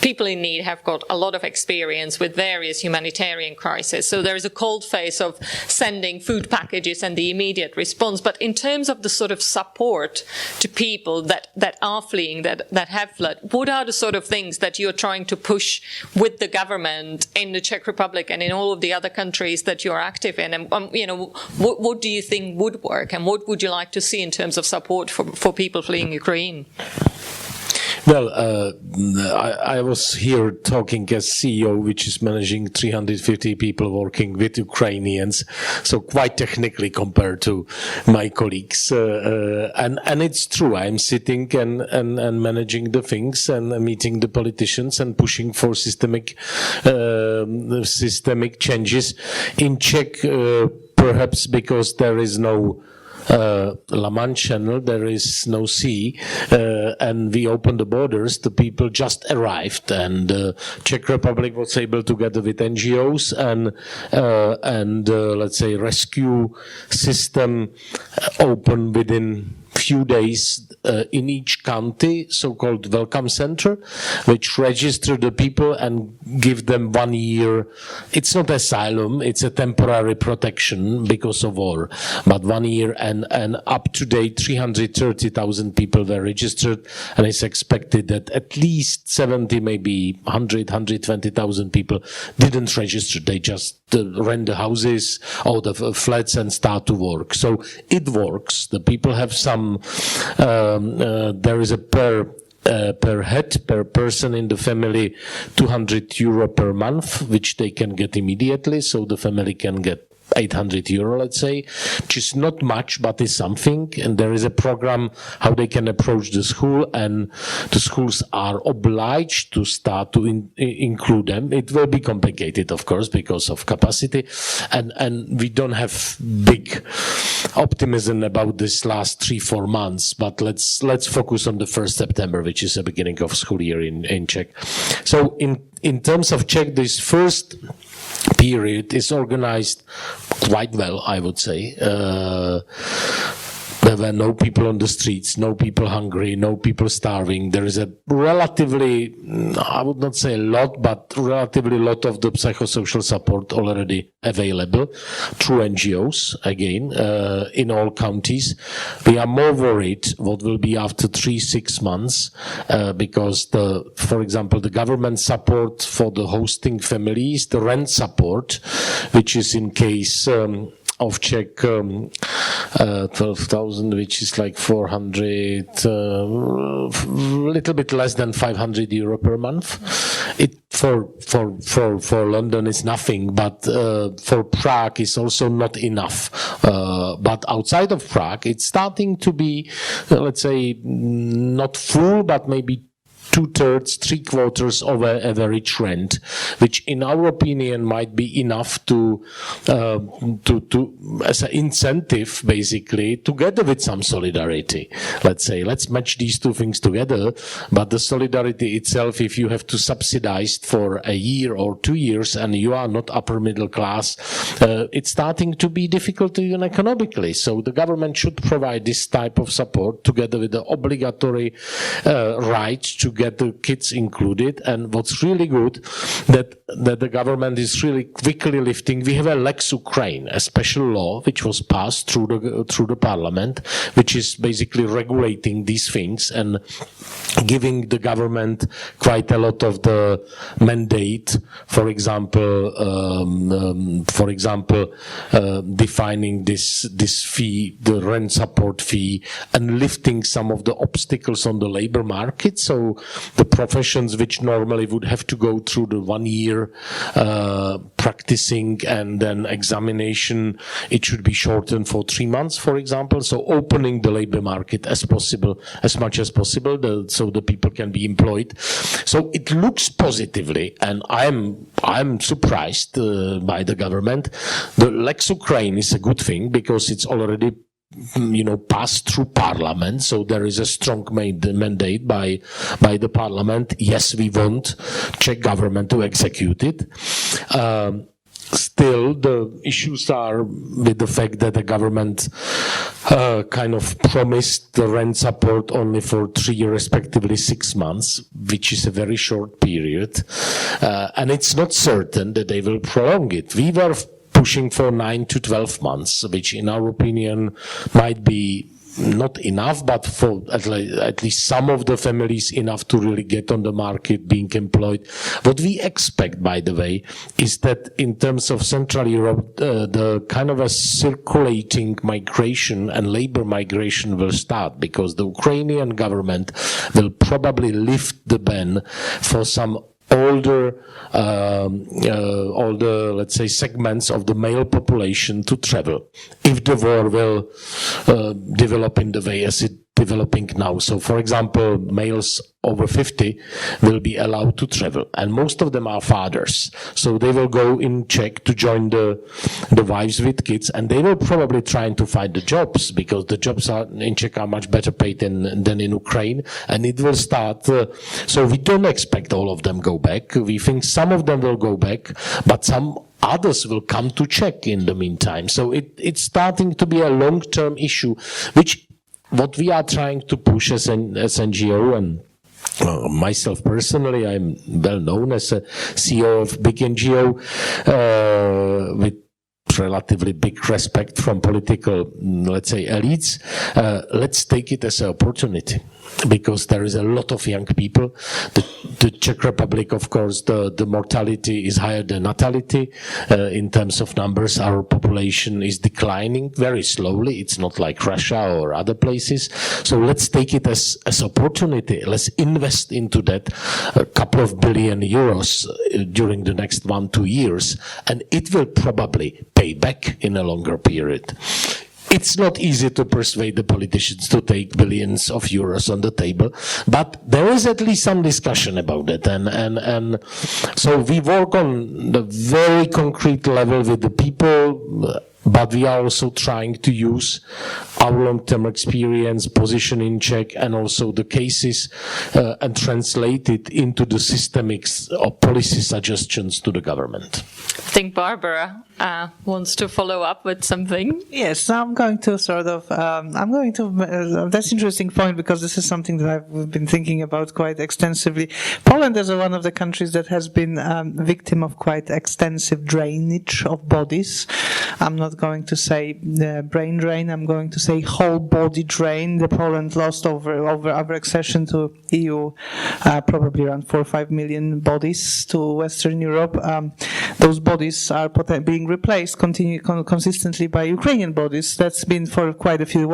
people in need have got a lot of experience with various humanitarian crises. So there is a cold phase of sending food packages and the immediate response. But in terms of the sort of support to people that are fleeing, that have fled, what are the sort of things that you're trying to push with the government in the Czech Republic and in all of the other countries that you're active in? And what do you think would work, and what would you like to see in terms of support for people fleeing Ukraine? Well, I was here talking as CEO, which is managing 350 people working with Ukrainians, so quite technically compared to my colleagues. And it's true, I'm sitting and managing the things and meeting the politicians and pushing for systemic changes in Czech, perhaps because there is no La Manche Channel, there is no sea, and we opened the borders. The people just arrived, and Czech Republic was able, together with NGOs and let's say rescue system, open within few days in each county, so-called welcome center, which register the people and give them 1 year. It's not asylum, it's a temporary protection because of war, but 1 year, and up to date 330,000 people were registered, and it's expected that at least 70, maybe 100, 120,000 people didn't register. They just rent the houses or the flats and start to work. So it works. The people have some, there is a per head, per person in the family, 200 euro per month, which they can get immediately. So the family can get 800 euro, let's say, which is not much, but is something. And there is a program how they can approach the school, and the schools are obliged to start to include them. It will be complicated, of course, because of capacity, and we don't have big optimism about this last 3-4 months. But let's focus on the 1st September, which is the beginning of school year in Czech. So in terms of Czech, this first period is organized quite well, I would say. There were no people on the streets, no people hungry, no people starving. There is a relatively, I would not say a lot, but relatively lot of the psychosocial support already available through NGOs, again, in all counties. We are more worried what will be after 3-6 months, because for example, the government support for the hosting families, the rent support, which is in case of Czech 12,000, which is like 400, little bit less than 500 euro per month. It for London is nothing, but for Prague is also not enough. But outside of Prague, it's starting to be, let's say, not full, but maybe 2/3, 3/4 of a average rent, which in our opinion might be enough to as an incentive, basically, together with some solidarity. Let's say, let's match these two things together, but the solidarity itself, if you have to subsidize for a year or 2 years and you are not upper middle class, it's starting to be difficult even economically. So the government should provide this type of support together with the obligatory right to get the kids included. And what's really good that the government is really quickly lifting. We have a Lex Ukraine, a special law which was passed through the parliament, which is basically regulating these things and giving the government quite a lot of the mandate. For example, defining this fee, the rent support fee, and lifting some of the obstacles on the labor market. So the professions which normally would have to go through the 1 year practicing and then examination, it should be shortened for 3 months, for example. So opening the labor market as much as possible, so the people can be employed. So it looks positively, and I'm surprised by the government. The Lex Ukraine is a good thing because it's already passed through parliament, so there is a strong mandate by the parliament. Yes, we want Czech government to execute it. Still, the issues are with the fact that the government kind of promised the rent support only for 3, respectively 6 months, which is a very short period, and it's not certain that they will prolong it. We were pushing for 9 to 12 months, which in our opinion might be not enough, but for at least some of the families enough to really get on the market, being employed. What we expect, by the way, is that in terms of Central Europe, the kind of a circulating migration and labor migration will start, because the Ukrainian government will probably lift the ban for some older, let's say, segments of the male population to travel, if the war will develop in the way as it developing now. So, for example, males over 50 will be allowed to travel, and most of them are fathers. So they will go in Czech to join the wives with kids, and they will probably try to find the jobs, because the jobs in Czech are much better paid than in Ukraine, and it will start. So we don't expect all of them go back. We think some of them will go back, but some others will come to Czech in the meantime. So it's starting to be a long-term issue, which what we are trying to push as NGO, and myself personally, I'm well known as a CEO of big NGO with relatively big respect from political, let's say, elites. Let's take it as an opportunity, because there is a lot of young people. The Czech Republic, of course, the mortality is higher than natality. In terms of numbers, our population is declining very slowly. It's not like Russia or other places. So let's take it as opportunity. Let's invest into that a couple of billion euros during the next 1-2 years, and it will probably pay back in a longer period. It's not easy to persuade the politicians to take billions of euros on the table, but there is at least some discussion about it. And so we work on the very concrete level with the people, but we are also trying to use our long-term experience, position in Czech, and also the cases, and translate it into the systemic or policy suggestions to the government. I think Barbara wants to follow up with something. Yes, I'm going to that's an interesting point, because this is something that I've been thinking about quite extensively. Poland is one of the countries that has been victim of quite extensive drainage of bodies. I'm not going to say brain drain, I'm going to say whole body drain. Poland lost over our accession to EU probably around 4 or 5 million bodies to Western Europe. Those bodies are being replaced consistently by Ukrainian bodies. That's been for quite a few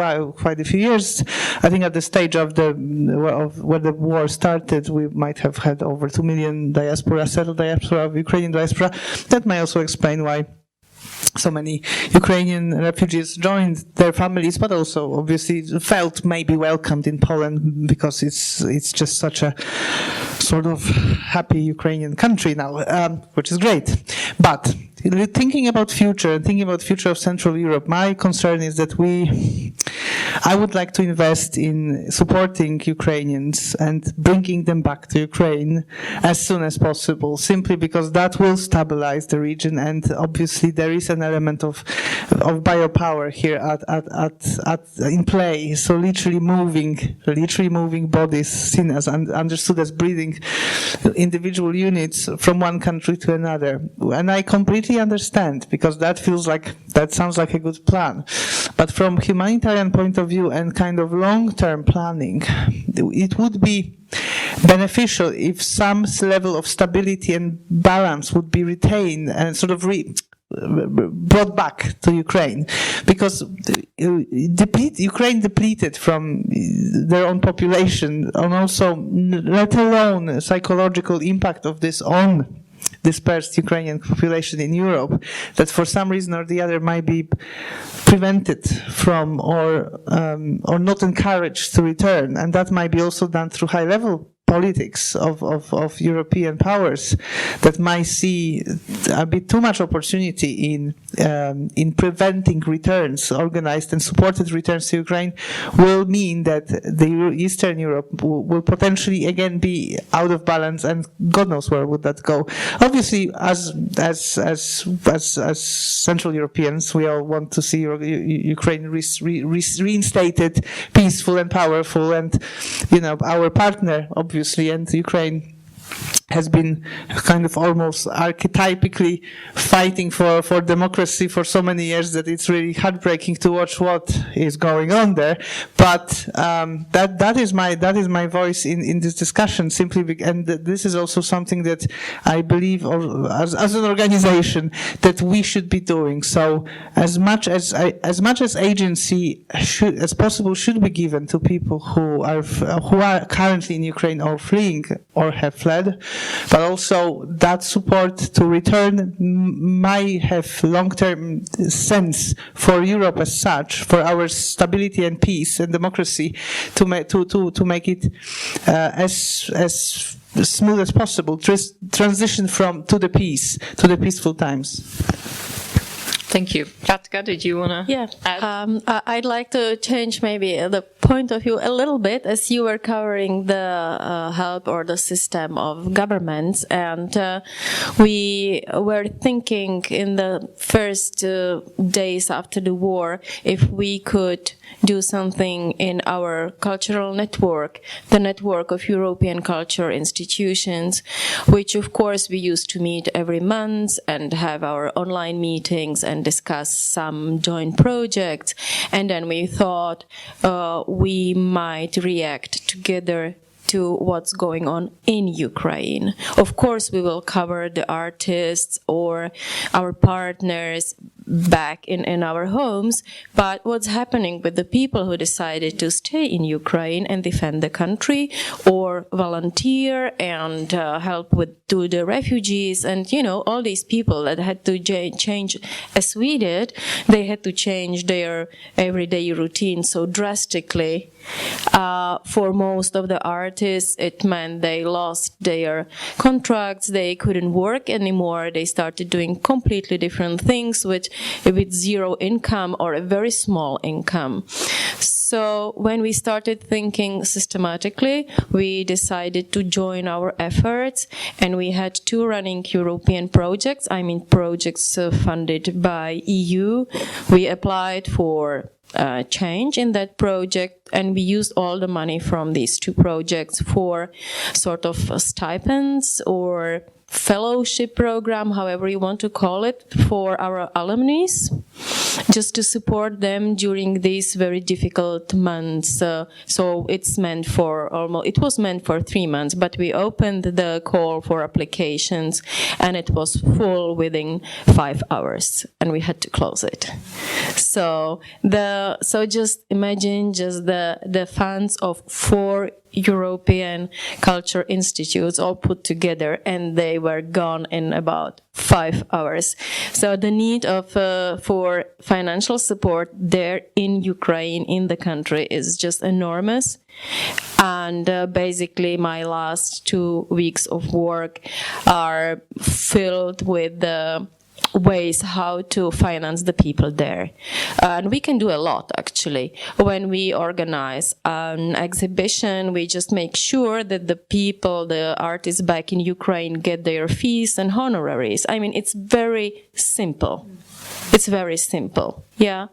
years. I think at the stage of where the war started, we might have had over 2 million settled diaspora of Ukrainian diaspora. That may also explain why so many Ukrainian refugees joined their families, but also obviously felt maybe welcomed in Poland because it's just such a sort of happy Ukrainian country now, which is great. But thinking about future of Central Europe, my concern is that I would like to invest in supporting Ukrainians and bringing them back to Ukraine as soon as possible, simply because that will stabilize the region, and obviously there is an element of biopower here in play. So literally moving bodies, seen as understood as breathing individual units from one country to another, and I completely understand, because that sounds like a good plan. But from humanitarian point of view and kind of long-term planning, it would be beneficial if some level of stability and balance would be retained and sort of brought back to Ukraine, because Ukraine depleted from their own population, and also let alone psychological impact of this on dispersed Ukrainian population in Europe, that for some reason or the other might be prevented from or not encouraged to return, and that might be also done through high-level politics of European powers that might see a bit too much opportunity in preventing returns, organized and supported returns to Ukraine, will mean that the Eastern Europe will potentially again be out of balance, and God knows where would that go. Obviously, as Central Europeans, we all want to see Ukraine reinstated, peaceful and powerful, and our partner, obviously, and Ukraine has been kind of almost archetypically fighting for democracy for so many years that it's really heartbreaking to watch what is going on there. But that is my voice in this discussion, simply, and this is also something that I believe, as an organization, that we should be doing. So as much as agency as possible should be given to people who are currently in Ukraine or fleeing or have fled. But also that support to return might have long-term sense for Europe as such, for our stability and peace and democracy, to make it as smooth as possible, transition to the peaceful times. Thank you. Katka, did you want to add? I'd like to change maybe the point of view a little bit, as you were covering the help or the system of governments, and we were thinking in the first days after the war if we could do something in our cultural network, the network of European culture institutions, which of course we used to meet every month and have our online meetings and discuss some joint projects. And then we thought we might react together to what's going on in Ukraine. Of course, we will cover the artists or our partners back in our homes, but what's happening with the people who decided to stay in Ukraine and defend the country, or volunteer and help to the refugees, and all these people that had to change, as we did, they had to change their everyday routine so drastically. For most of the artists, it meant they lost their contracts, they couldn't work anymore, they started doing completely different things with zero income or a very small income. So when we started thinking systematically, we decided to join our efforts, and we had 2 running European projects, projects funded by EU. We applied for change in that project, and we used all the money from these 2 projects for sort of stipends or fellowship program, however you want to call it, for our alumni, just to support them during these very difficult months. So it was meant for 3 months, but we opened the call for applications and it was full within 5 hours, and we had to close it. So just imagine the funds of 4 European culture institutes all put together, and they were gone in about 5 hours. So the need for financial support there in Ukraine, in the country, is just enormous. And basically my last 2 weeks of work are filled with the ways how to finance the people there. And we can do a lot, actually. When we organize an exhibition, we just make sure that the people, the artists back in Ukraine, get their fees and honoraries. I mean, it's very simple. It's very simple, yeah.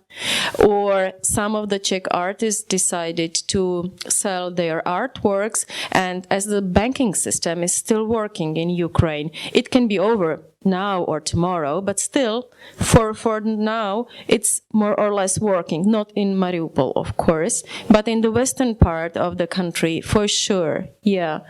Or some of the Czech artists decided to sell their artworks, and as the banking system is still working in Ukraine, it can be over now or tomorrow, but still, for now, it's more or less working. Not in Mariupol, of course, but in the western part of the country, for sure, yeah.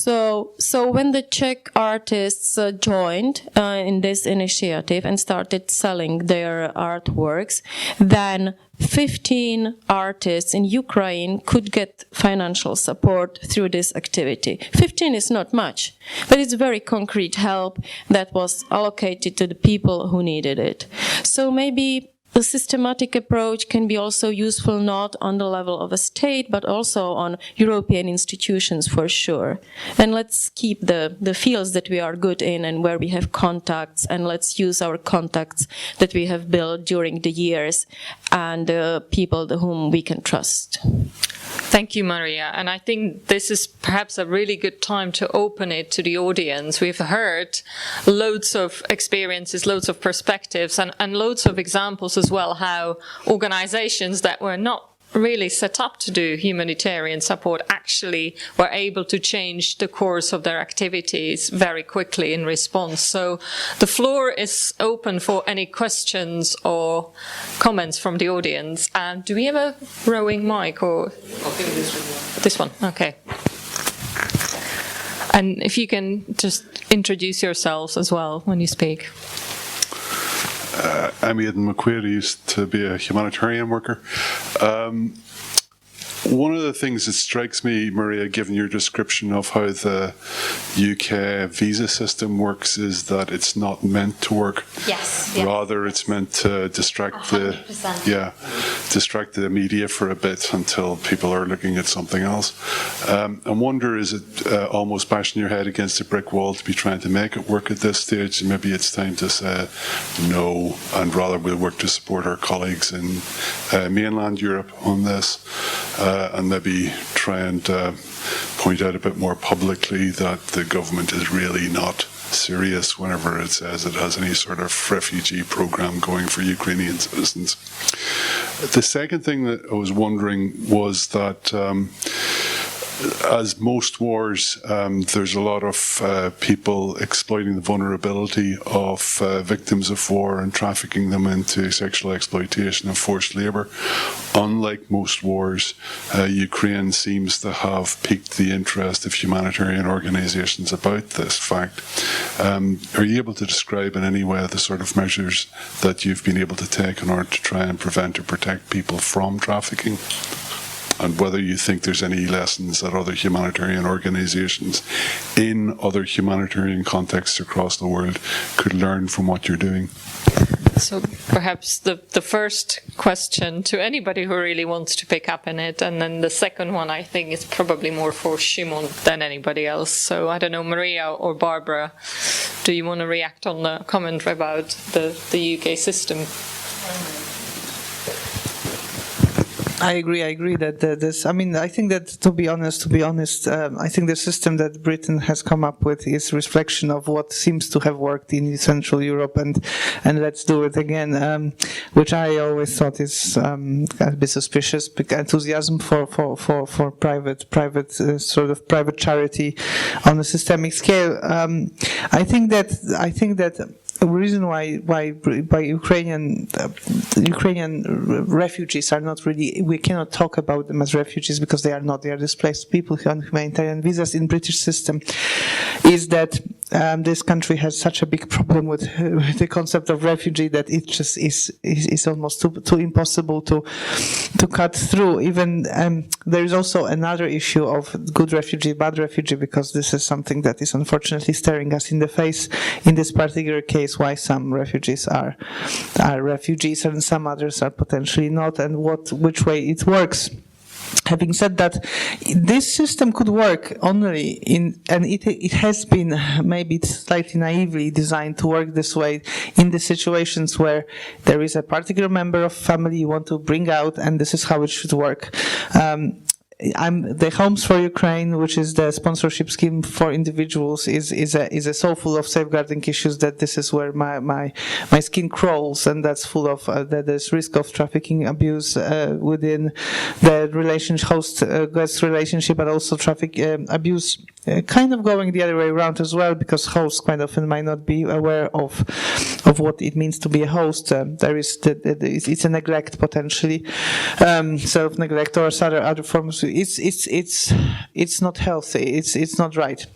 So when the Czech artists joined in this initiative and started selling their artworks, then 15 artists in Ukraine could get financial support through this activity. 15 is not much, but it's very concrete help that was allocated to the people who needed it. So maybe the systematic approach can be also useful not on the level of a state, but also on European institutions for sure. And let's keep the fields that we are good in and where we have contacts, and let's use our contacts that we have built during the years and people whom we can trust. Thank you, Maria. And I think this is perhaps a really good time to open it to the audience. We've heard loads of experiences, loads of perspectives, and loads of examples as well, how organizations that were not really set up to do humanitarian support actually were able to change the course of their activities very quickly in response. So the floor is open for any questions or comments from the audience. Do we have a rowing mic or? This one, okay. And if you can just introduce yourselves as well when you speak. I'm Aidan McQuaid. I used to be a humanitarian worker. One of the things that strikes me, Maria, given your description of how the UK visa system works, is that it's not meant to work. Yes. Rather, it's meant to distract 100%. distract the media for a bit until people are looking at something else. I wonder, is it almost bashing your head against a brick wall to be trying to make it work at this stage? Maybe it's time to say no, and rather we'll work to support our colleagues in mainland Europe on this. And maybe try and point out a bit more publicly that the government is really not serious whenever it says it has any sort of refugee program going for Ukrainian citizens. The second thing that I was wondering was that as most wars, there's a lot of people exploiting the vulnerability of victims of war and trafficking them into sexual exploitation and forced labour. Unlike most wars, Ukraine seems to have piqued the interest of humanitarian organisations about this fact. Are you able to describe in any way the sort of measures that you've been able to take in order to try and prevent or protect people from trafficking? And whether you think there's any lessons that other humanitarian organisations in other humanitarian contexts across the world could learn from what you're doing. So perhaps the first question to anybody who really wants to pick up in it, and then the second one I think is probably more for Shimon than anybody else. So I don't know, Maria or Barbara, do you want to react on the comment about the UK system? I agree that this. I mean, I think that to be honest, I think the system that Britain has come up with is a reflection of what seems to have worked in Central Europe, and let's do it again. Which I always thought is a bit suspicious. Enthusiasm for private sort of private charity on a systemic scale. I think that. The reason why Ukrainian refugees are not really, we cannot talk about them as refugees because they are not, they are displaced people on humanitarian visas in British system, is that this country has such a big problem with the concept of refugee that it just is almost too impossible to cut through. Even there is also another issue of good refugee, bad refugee, because this is something that is unfortunately staring us in the face in this particular case, why some refugees are refugees and some others are potentially not, and which way it works. Having said that, this system could work only and it has been maybe slightly naively designed to work this way in the situations where there is a particular member of family you want to bring out, and this is how it should work. The Homes for Ukraine, which is the sponsorship scheme for individuals, is so full of safeguarding issues that this is where my skin crawls, and that's full of there's risk of trafficking, abuse within the host-guest relationship, but also abuse kind of going the other way around as well, because hosts quite often might not be aware of what it means to be a host. There is it's a neglect potentially, self-neglect or other forms. It's not healthy. It's not right.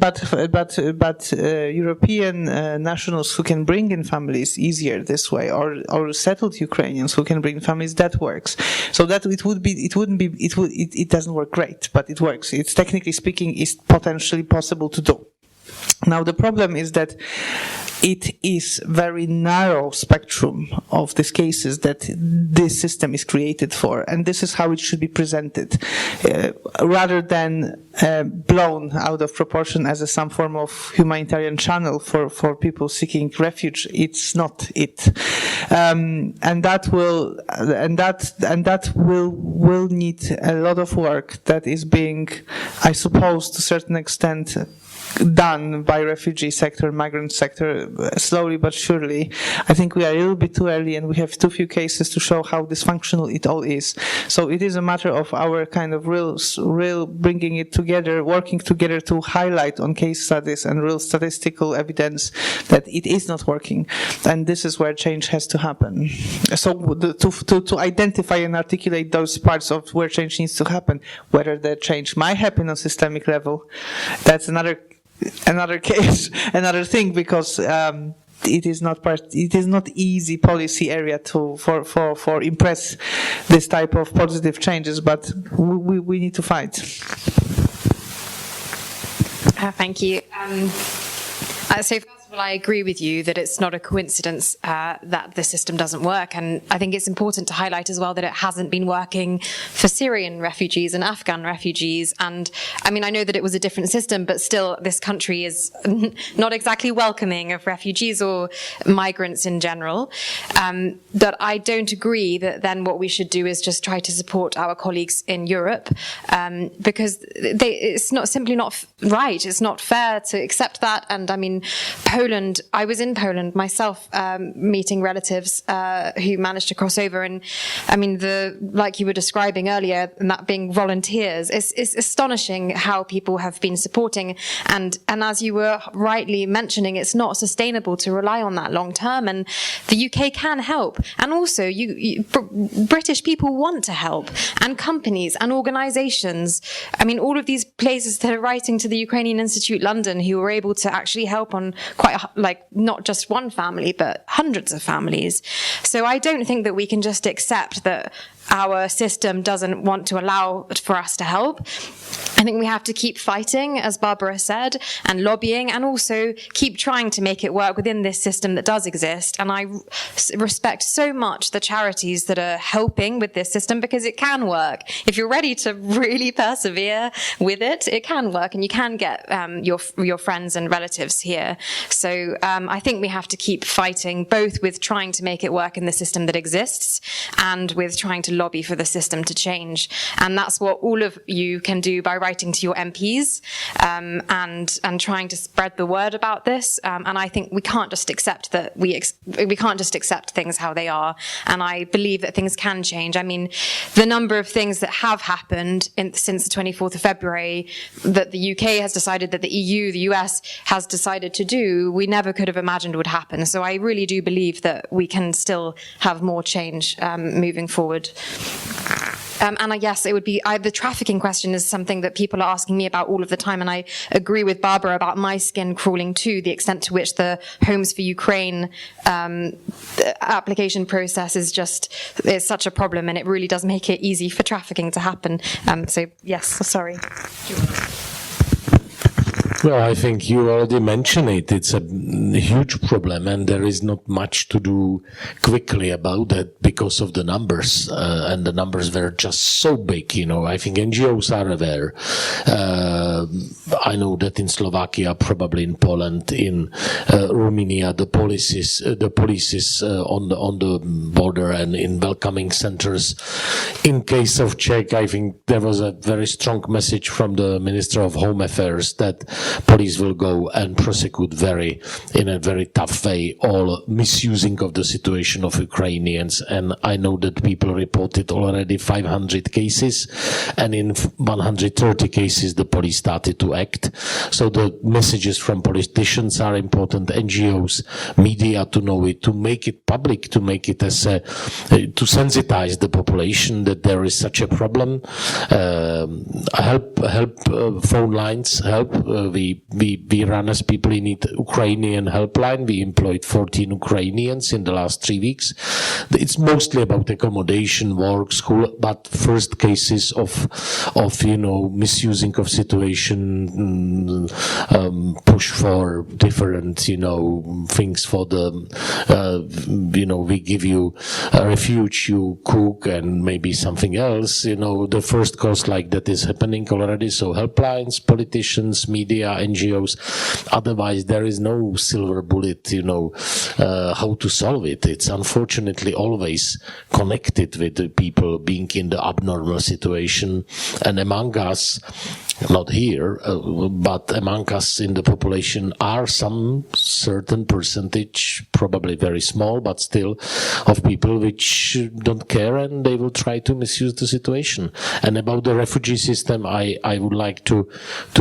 But European nationals who can bring in families easier this way, or settled Ukrainians who can bring families, that works. So that it doesn't work great, but it works. It's technically speaking is potentially possible to do. Now the problem is that it is very narrow spectrum of these cases that this system is created for, and this is how it should be presented, rather than blown out of proportion as some form of humanitarian channel for people seeking refuge. It's not it, and that will need a lot of work that is being, I suppose, to a certain extent, done by refugee sector, migrant sector, slowly but surely. I think we are a little bit too early, and we have too few cases to show how dysfunctional it all is. So it is a matter of our kind of real bringing it together, working together to highlight on case studies and real statistical evidence that it is not working. And this is where change has to happen. So to identify and articulate those parts of where change needs to happen, whether the change might happen on systemic level, that's another case, another thing, because it is not easy policy area for impress this type of positive changes, but we need to fight. Thank you. So first of all, I agree with you that it's not a coincidence that the system doesn't work, and I think it's important to highlight as well that it hasn't been working for Syrian refugees and Afghan refugees. And I mean, I know that it was a different system, but still this country is not exactly welcoming of refugees or migrants in general. But I don't agree that then what we should do is just try to support our colleagues in Europe, because it's simply not right. It's not fair to accept that. And I mean, Poland, I was in Poland myself, meeting relatives who managed to cross over, and I mean, like you were describing earlier, and that being volunteers, it's astonishing how people have been supporting, and as you were rightly mentioning, it's not sustainable to rely on that long term, and the UK can help, and also British people want to help, and companies and organisations. I mean, all of these places that are writing to the Ukrainian Institute London, who were able to actually help on quite not just one family, but hundreds of families. So I don't think that we can just accept that our system doesn't want to allow for us to help. I think we have to keep fighting, as Barbara said, and lobbying, and also keep trying to make it work within this system that does exist. And I respect so much the charities that are helping with this system, because it can work. If you're ready to really persevere with it, it can work, and you can get your friends and relatives here. So I think we have to keep fighting, both with trying to make it work in the system that exists and with trying to lobby for the system to change. And that's what all of you can do by writing to your MPs and trying to spread the word about this. And I think we can't just accept that we can't just accept things how they are. And I believe that things can change. I mean, the number of things that have happened since the 24th of February that the UK has decided, that the EU, the US has decided to do, we never could have imagined would happen. So I really do believe that we can still have more change moving forward. And yes, it would be the trafficking question is something that people are asking me about all of the time, and I agree with Barbara about my skin crawling too. The extent to which the Homes for Ukraine application process is such a problem, and it really does make it easy for trafficking to happen. So yes, sorry. Well, I think you already mentioned it. It's a huge problem, and there is not much to do quickly about that because of the numbers, and the numbers were just so big. I think NGOs are aware. I know that in Slovakia, probably in Poland, in Romania, the police is on the border and in welcoming centers. In case of Czech, I think there was a very strong message from the Minister of Home Affairs that police will go and prosecute in a very tough way all misusing of the situation of Ukrainians. And I know that people reported already 500 cases, and in 130 cases the police started to act. So the messages from politicians are important, NGOs, media to know it, to make it public, to make it to sensitize the population that there is such a problem. Help phone lines, help. We run as People in Need Ukrainian helpline. We employed 14 Ukrainians in the last 3 weeks. It's mostly about accommodation, work, school, but first cases of misusing of situation, push for different things for the we give you a refuge, you cook, and maybe something else. The first cause like that is happening already. So helplines, politicians, media, NGOs. Otherwise, there is no silver bullet, how to solve it. It's unfortunately always connected with the people being in the abnormal situation. And among us, not here, but among us in the population are some certain percentage, probably very small, but still, of people which don't care, and they will try to misuse the situation. And about the refugee system, I would like to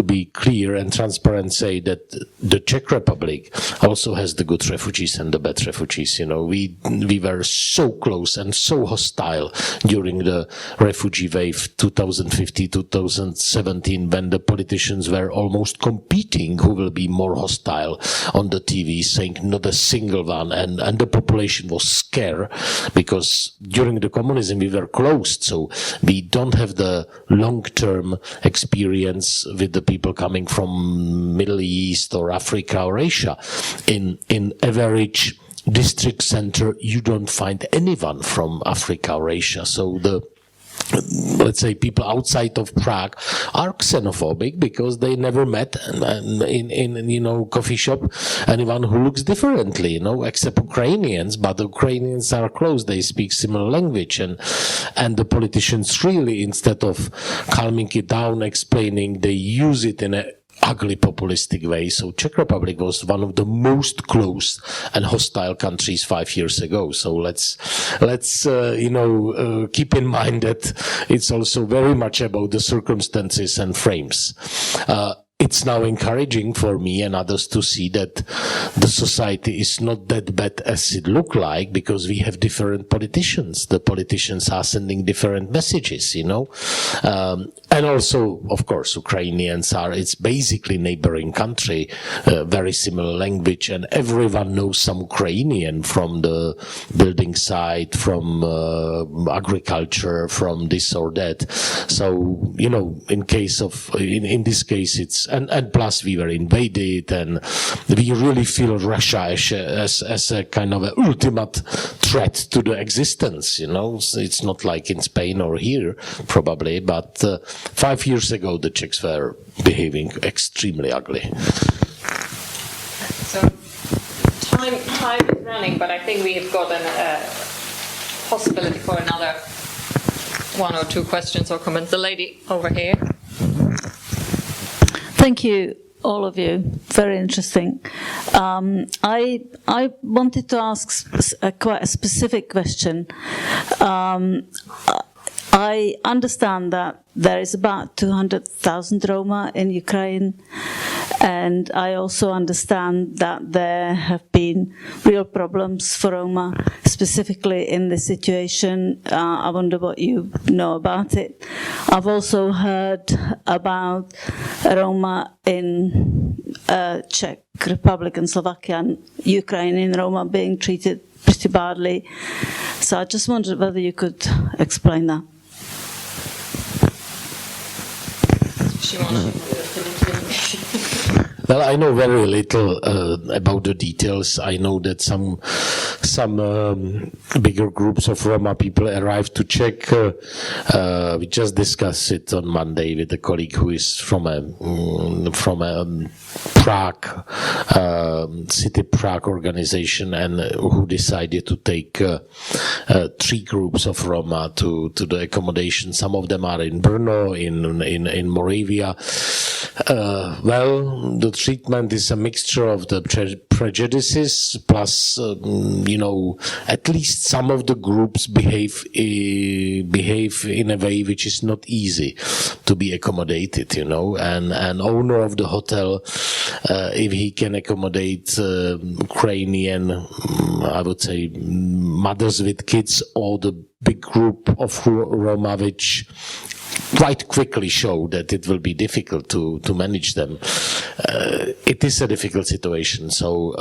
be clear and transparent, say that the Czech Republic also has the good refugees and the bad refugees. We were so close and so hostile during the refugee wave 2015, 2017, when the politicians were almost competing who will be more hostile on the TV, saying not a single one, and the population was scared because during the communism we were closed, so we don't have the long-term experience with the people coming from Middle East or Africa or Asia. In average district center, you don't find anyone from Africa or Asia. So let's say people outside of Prague are xenophobic because they never met in coffee shop anyone who looks differently, except Ukrainians. But the Ukrainians are close; they speak similar language, and the politicians really, instead of calming it down, explaining, they use it in a ugly populistic way. So Czech Republic was one of the most closed and hostile countries 5 years ago. So let's keep in mind that it's also very much about the circumstances and frames. It's now encouraging for me and others to see that the society is not that bad as it look like, because we have different politicians. The politicians are sending different messages, and also, of course, Ukrainians it's basically neighboring country, very similar language, and everyone knows some Ukrainian from the building site, from agriculture, from this or that. So, in this case, it's, and plus we were invaded, and we really feel Russia as a kind of a ultimate threat to the existence, It's not like in Spain or here, probably, but 5 years ago the Czechs were behaving extremely ugly. So time is running, but I think we have got a possibility for another 1 or 2 questions or comments. The lady over here. Thank you, all of you. Very interesting. I wanted to ask quite a specific question. I understand that there is about 200,000 Roma in Ukraine, And I also understand that there have been real problems for Roma, specifically in this situation. I wonder what you know about it. I've also heard about Roma in Czech Republic and Slovakia and Ukrainian Roma being treated pretty badly. So I just wondered whether you could explain that. Well, I know very little about the details. I know that some bigger groups of Roma people arrived to Czech. We just discussed it on Monday with a colleague who is from a Prague, City Prague organization, and who decided to take 3 groups of Roma to the accommodation. Some of them are in Brno, in Moravia. Well, the treatment is a mixture of the prejudices plus, at least some of the groups behave in a way which is not easy to be accommodated, and an owner of the hotel, if he can accommodate Ukrainian, I would say, mothers with kids, or the big group of Roma which quite quickly show that it will be difficult to manage them. It is a difficult situation. So,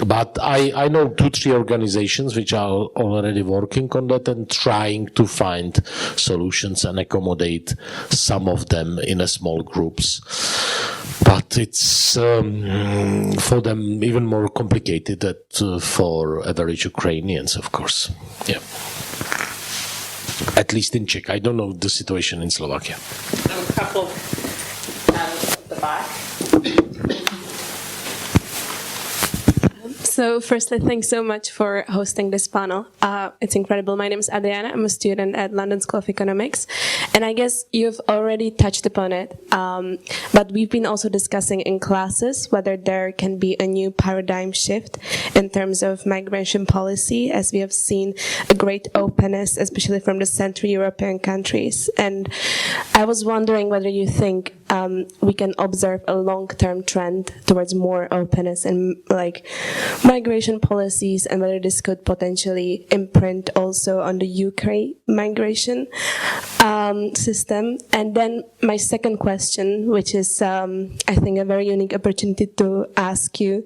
but I know 2-3 organizations which are already working on that and trying to find solutions and accommodate some of them in a small groups. But it's for them even more complicated than for average Ukrainians, of course. Yeah. At least in Czech. I don't know the situation in Slovakia. A couple at the back. So firstly, thanks so much for hosting this panel. It's incredible. My name is Adriana. I'm a student at London School of Economics. And I guess you've already touched upon it. But we've been also discussing in classes whether there can be a new paradigm shift in terms of migration policy, as we have seen a great openness, especially from the Central European countries. And I was wondering whether you think we can observe a long-term trend towards more openness in migration policies, and whether this could potentially imprint also on the UK migration system. And then my second question, which is I think a very unique opportunity to ask you,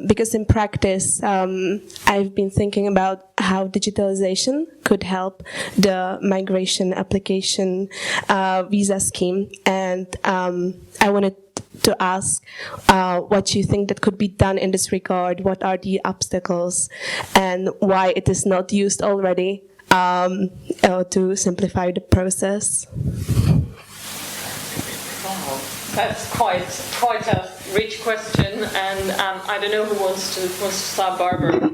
because in practice I've been thinking about how digitalization could help the migration application visa scheme, and I wanted to ask what you think that could be done in this regard. What are the obstacles, and why it is not used already to simplify the process? Wow, that's quite a rich question, and I don't know who wants to start. Barbara.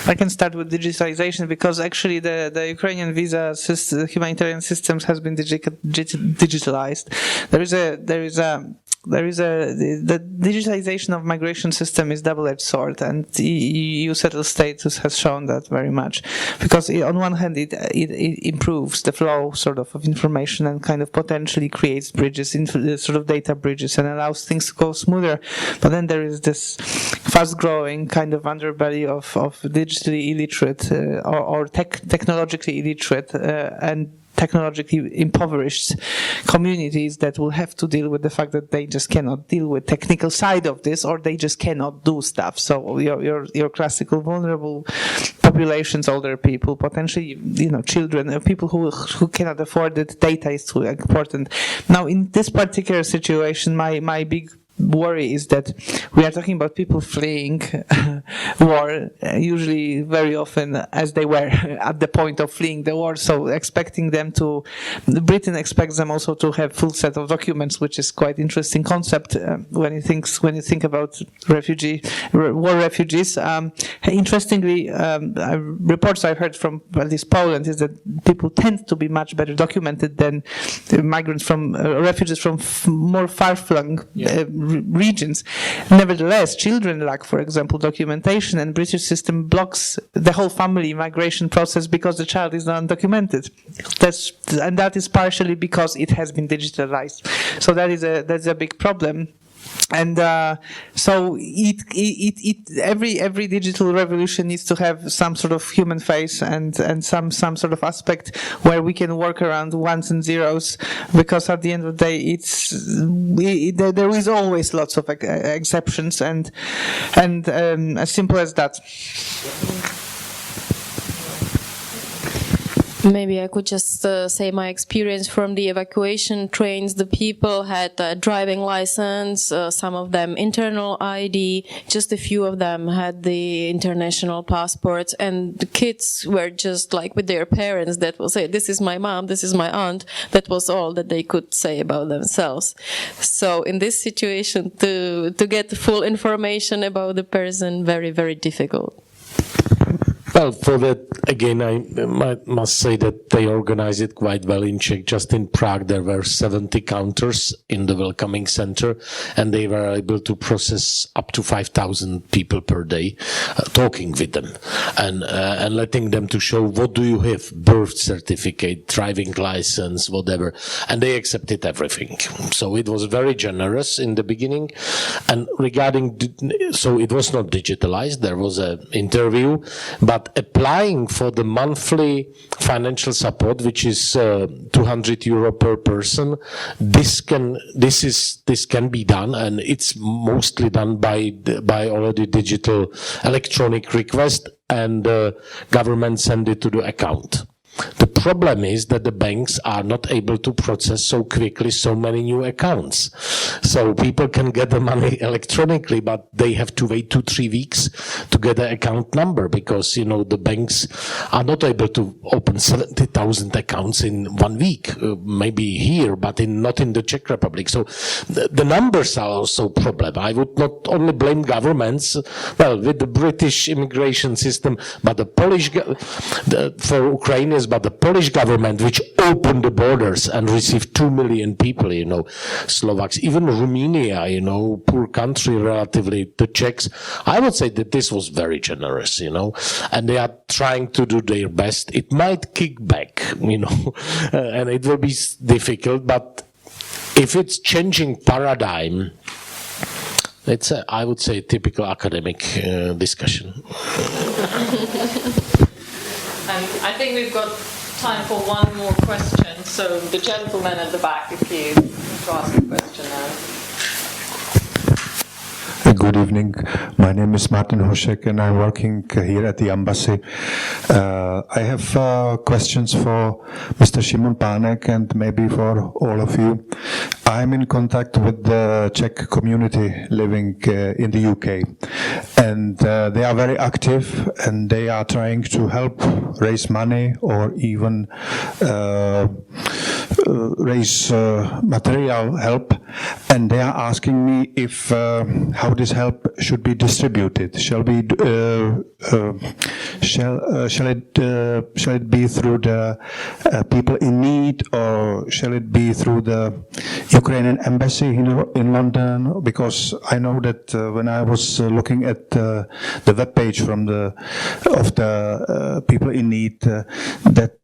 I can start with digitalization, because actually the Ukrainian visa system, humanitarian systems has been digitalized. The digitalization of migration system is double-edged sword, and EU settled status has shown that very much, because on one hand it improves the flow of information and kind of potentially creates bridges, sort of data bridges, and allows things to go smoother. But then there is this fast-growing kind of underbelly of digitally illiterate or technologically illiterate and technologically impoverished communities that will have to deal with the fact that they just cannot deal with technical side of this, or they just cannot do stuff. So your classical vulnerable populations, older people, potentially children, people who cannot afford it. Data is too important. Now in this particular situation, my big worry is that we are talking about people fleeing war, usually very often as they were at the point of fleeing the war. So expecting them to, Britain expects them also to have full set of documents, which is quite interesting concept when you think about war refugees. Interestingly, reports I've heard from at least Poland is that people tend to be much better documented than migrants from refugees from more far-flung regions. Nevertheless, children lack, for example, documentation, and British system blocks the whole family migration process because the child is not undocumented. And that is partially because it has been digitalized. So that's a big problem. so every digital revolution needs to have some sort of human face and some sort of aspect where we can work around ones and zeros, because at the end of the day, there is always lots of exceptions, and as simple as that. Maybe I could just say my experience from the evacuation trains. The people had a driving license, some of them internal ID, just a few of them had the international passports, and the kids were just like with their parents that will say, this is my mom, this is my aunt. That was all that they could say about themselves. So in this situation, to get full information about the person, very, very difficult. Well, for that, again, I must say that they organized it quite well in Czech. Just in Prague, there were 70 counters in the welcoming center, and they were able to process up to 5,000 people per day, talking with them and letting them to show what do you have, birth certificate, driving license, whatever, and they accepted everything. So it was very generous in the beginning. And regarding, so it was not digitalized, there was an interview, but applying for the monthly financial support, which is €200 per person, this can be done, and it's mostly done by already digital electronic request, and government send it to the account. The problem is that the banks are not able to process so quickly so many new accounts. So people can get the money electronically, but they have to wait 2-3 weeks to get the account number, because, you know, the banks are not able to open 70,000 accounts in 1 week, maybe here, but not in the Czech Republic. So the numbers are also a problem. I would not only blame governments, well, with the British immigration system, but the Polish, for Ukrainians, but the Polish government, which opened the borders and received 2 million people, you know, Slovaks, even Romania, you know, poor country relatively, the Czechs. I would say that this was very generous, you know, and they are trying to do their best. It might kick back, you know, and it will be difficult, but if it's changing paradigm, it's, I would say, typical academic discussion. And I think we've got time for one more question. So the gentleman at the back, if you want to ask a question now. Good evening. My name is Martin Hošek, and I'm working here at the embassy. I have questions for Mr. Šimon Pánek and maybe for all of you. I'm in contact with the Czech community living in the UK, and they are very active, and they are trying to help raise money or even raise material help, and they are asking me if how this help should be distributed. Shall it be through the people in need, or shall it be through the Ukrainian embassy in London? Because I know that when I was looking at the web page of the people in need, that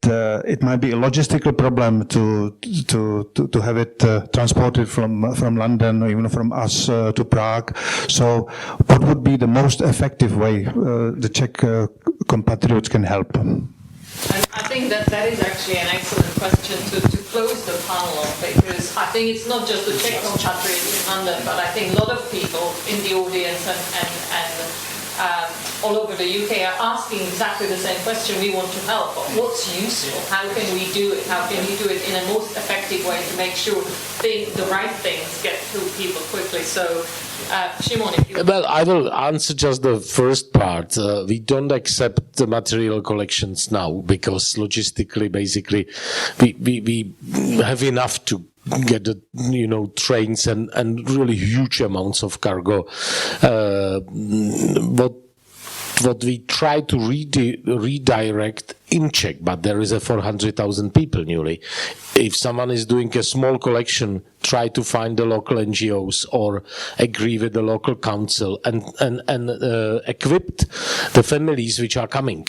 it might be a logistical problem to have it transported from London or even from us to Prague. So what would be the most effective way the Czech compatriots can help? I think that is actually an excellent question to close the panel on, because I think it's not just the Czech compatriots in London, but I think a lot of people in the audience and all over the UK are asking exactly the same question. We want to help, but what's useful? How can we do it? How can we do it in a most effective way to make sure the right things get to people quickly? So, Šimon, if you... Well, I will answer just the first part. We don't accept the material collections now because logistically, basically, we have enough to get the, you know, trains and really huge amounts of cargo. What we try to redirect in Czech, but there is a 400,000 people newly. If someone is doing a small collection try to find the local NGOs or agree with the local council and equip the families which are coming,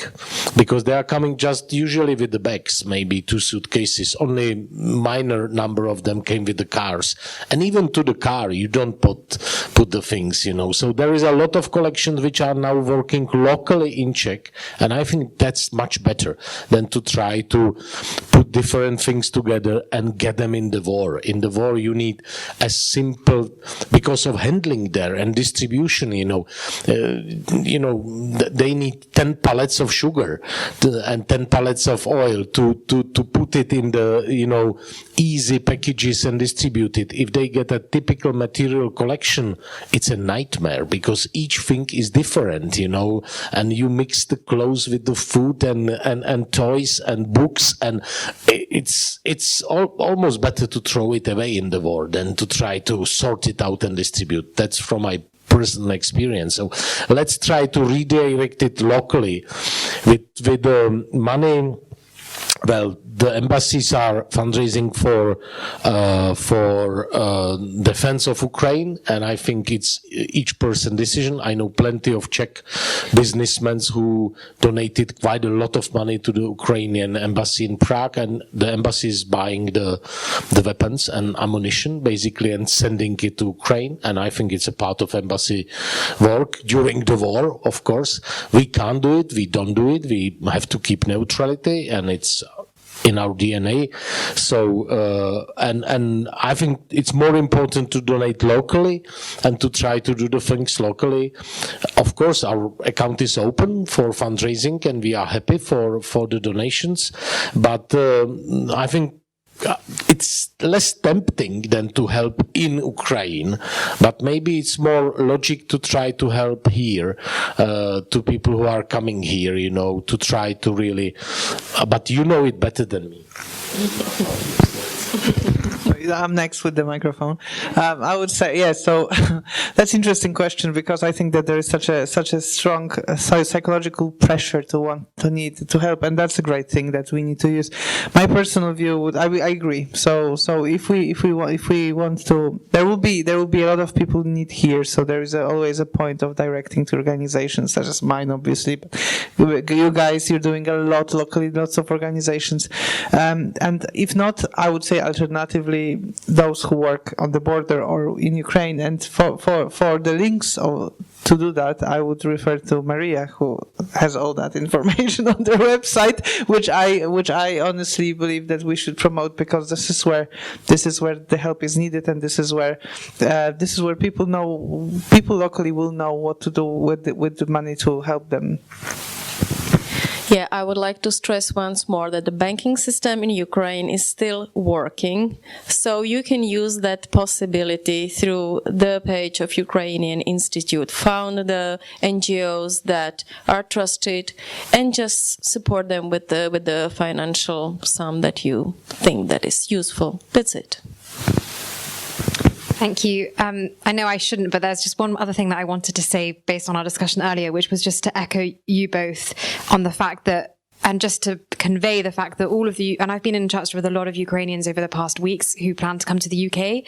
because they are coming just usually with the bags, maybe 2 suitcases. Only minor number of them came with the cars, and even to the car you don't put the things, you know. So there is a lot of collections which are now working locally in Czech, and I think that's much better than to try to put different things together and get them in the war. In the war you need a simple, because of handling there and distribution, you know, they need 10 pallets of sugar and 10 pallets of oil to put it in the, you know, easy packages and distribute it. If they get a typical material collection, it's a nightmare, because each thing is different, you know, and you mix the clothes with the food and toys and books, and it's almost better to throw it away in the war than to try to sort it out and distribute. That's from my personal experience. So let's try to redirect it locally with the money. Well, the embassies are fundraising for defense of Ukraine, and I think it's each person decision. I know plenty of Czech businessmen who donated quite a lot of money to the Ukrainian embassy in Prague, and the embassy is buying the weapons and ammunition basically and sending it to Ukraine. And I think it's a part of embassy work during the war. Of course, we can't do it. We don't do it. We have to keep neutrality, and it's in our DNA. So, and I think it's more important to donate locally and to try to do the things locally. Of course, our account is open for fundraising, and we are happy for the donations. But I think it's less tempting than to help in Ukraine, but maybe it's more logic to try to help here, to people who are coming here, you know, to try to really, but you know it better than me. I'm next with the microphone. I would say, yeah, so that's an interesting question, because I think that there is such a strong psychological pressure to need to help, and that's a great thing that we need to use. My personal view would, I agree. So if we want to, there will be a lot of people in need here. So there is always a point of directing to organizations such as mine, obviously. But you guys, you're doing a lot locally, lots of organizations, and if not, I would say alternatively, those who work on the border or in Ukraine. And for the links to do that, I would refer to Maria, who has all that information on their website, which I honestly believe that we should promote, because this is where the help is needed, and this is where people locally will know what to do with the money to help them. Yeah, I would like to stress once more that the banking system in Ukraine is still working. So you can use that possibility through the page of Ukrainian Institute. Found the NGOs that are trusted and just support them with the financial sum that you think that is useful. That's it. Thank you. I know I shouldn't, but there's just one other thing that I wanted to say based on our discussion earlier, which was just to echo you both on the fact that, and just to convey the fact that all of you, and I've been in touch with a lot of Ukrainians over the past weeks who plan to come to the UK,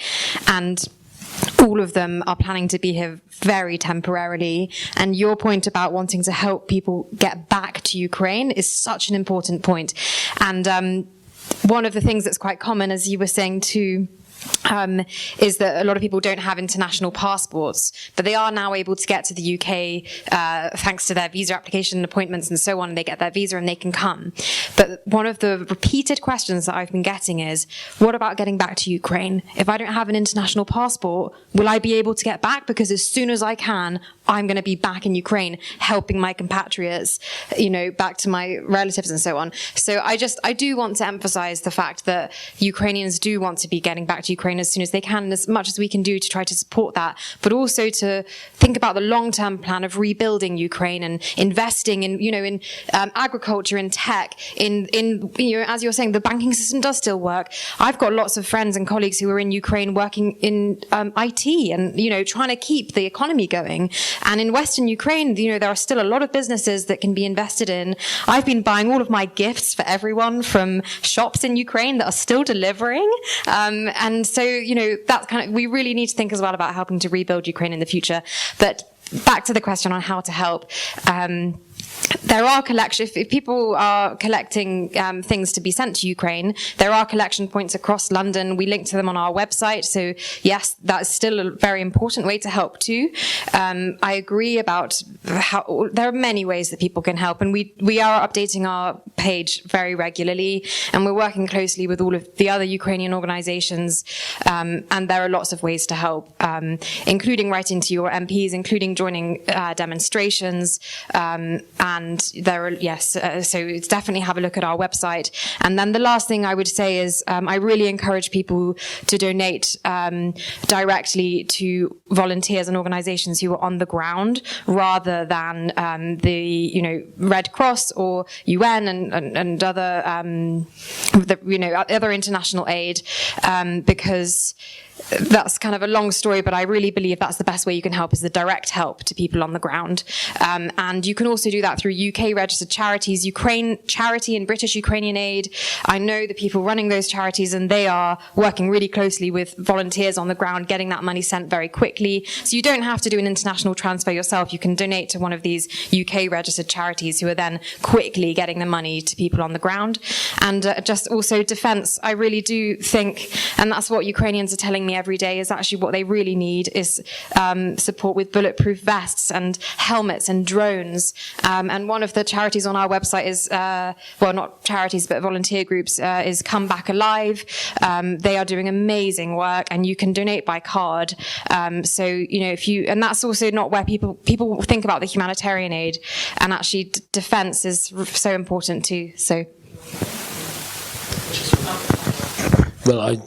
and all of them are planning to be here very temporarily. And your point about wanting to help people get back to Ukraine is such an important point. And one of the things that's quite common, as you were saying too, is that a lot of people don't have international passports, but they are now able to get to the UK thanks to their visa application and appointments and so on. They get their visa and they can come. But one of the repeated questions that I've been getting is, what about getting back to Ukraine? If I don't have an international passport, will I be able to get back? Because as soon as I can, I'm going to be back in Ukraine helping my compatriots, you know, back to my relatives and so on. So I do want to emphasize the fact that Ukrainians do want to be getting back to Ukraine as soon as they can, as much as we can do to try to support that, but also to think about the long-term plan of rebuilding Ukraine and investing in, you know, in agriculture, in tech, in you know, as you're saying, the banking system does still work. I've got lots of friends and colleagues who are in Ukraine working in IT and, you know, trying to keep the economy going. And in Western Ukraine, you know, there are still a lot of businesses that can be invested in. I've been buying all of my gifts for everyone from shops in Ukraine that are still delivering. And And so, that's we really need to think as well about helping to rebuild Ukraine in the future. But back to the question on how to help. There are if people are collecting things to be sent to Ukraine, there are collection points across London. We link to them on our website. So yes, that's still a very important way to help too. I agree about how there are many ways that people can help, and we are updating our page very regularly, and we're working closely with all of the other Ukrainian organizations. And there are lots of ways to help, including writing to your MPs, including joining demonstrations, and there are, so it's definitely have a look at our website. And then the last thing I would say is I really encourage people to donate directly to volunteers and organizations who are on the ground rather than the Red Cross or UN and other other international aid, because that's kind of a long story, but I really believe that's the best way you can help, is the direct help to people on the ground. And you can also do that through UK registered charities, Ukraine Charity and British Ukrainian Aid. I know the people running those charities, and they are working really closely with volunteers on the ground, getting that money sent very quickly. So you don't have to do an international transfer yourself. You can donate to one of these UK registered charities who are then quickly getting the money to people on the ground. And just also defense, I really do think, and that's what Ukrainians are telling me every day, is actually what they really need is support with bulletproof vests and helmets and drones. And one of the charities on our website is, well, not charities, but volunteer groups, is Come Back Alive. They are doing amazing work, and you can donate by card. So, and that's also not where people think about the humanitarian aid, and actually defense is so important too. So. Well,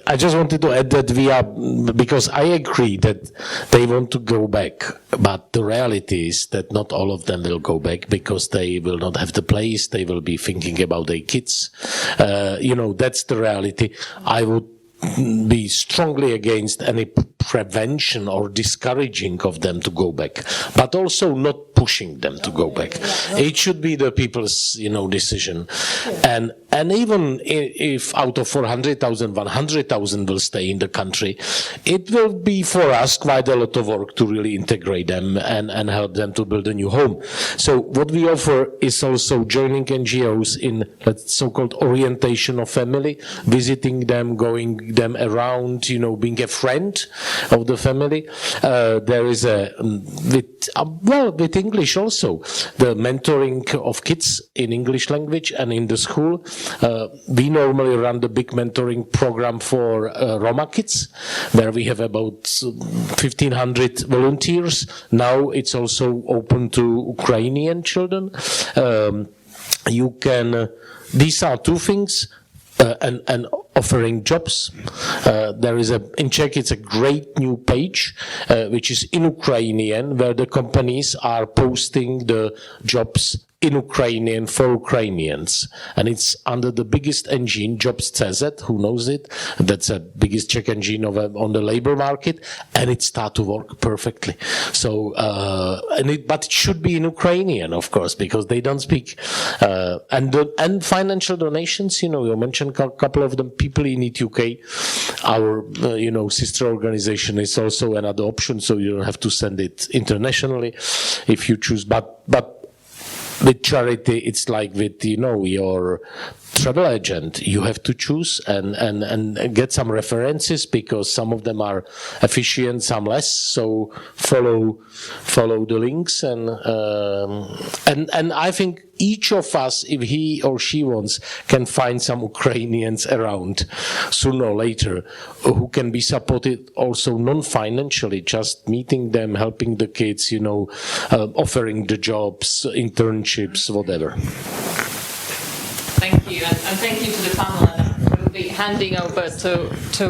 I just wanted to add that because I agree that they want to go back, but the reality is that not all of them will go back because they will not have the place. They will be thinking about their kids. That's the reality. I would be strongly against any prevention or discouraging of them to go back, but also not pushing them to go back. It should be the people's, decision. And even if out of 400,000, 100,000 will stay in the country, it will be for us quite a lot of work to really integrate them and help them to build a new home. So what we offer is also joining NGOs in so-called orientation of family, visiting them, going them around, being a friend of the family. There is with English also, the mentoring of kids in English language and in the school. We normally run the big mentoring program for Roma kids, where we have about 1,500 volunteers. Now it's also open to Ukrainian children. These are two things. And offering jobs. There is in Czech, it's a great new page, which is in Ukrainian, where the companies are posting the jobs in Ukrainian for Ukrainians. And it's under the biggest engine, Jobs.cz, who knows it? That's the biggest Czech engine on the labor market, and it starts to work perfectly. So, but it should be in Ukrainian, of course, because they don't speak. And financial donations, you mentioned a couple of them, People in It UK, our, sister organization is also another option, so you don't have to send it internationally if you choose, but with charity, it's like with, your travel agent. You have to choose and get some references, because some of them are efficient, some less. So follow the links, and I think each of us, if he or she wants, can find some Ukrainians around sooner or later who can be supported also non-financially, just meeting them, helping the kids, offering the jobs, internships, whatever. Thank you, and thank you to the panel. We'll be handing over to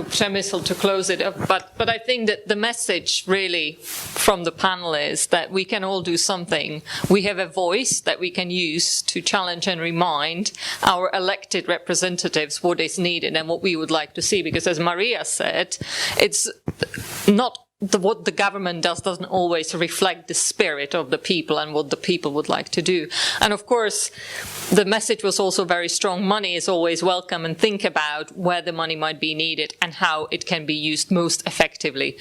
Przemysl to close it up. But I think that the message really from the panel is that we can all do something. We have a voice that we can use to challenge and remind our elected representatives what is needed and what we would like to see. Because as Maria said, it's not what the government doesn't always reflect the spirit of the people and what the people would like to do. And of course, the message was also very strong. Money is always welcome, and think about where the money might be needed and how it can be used most effectively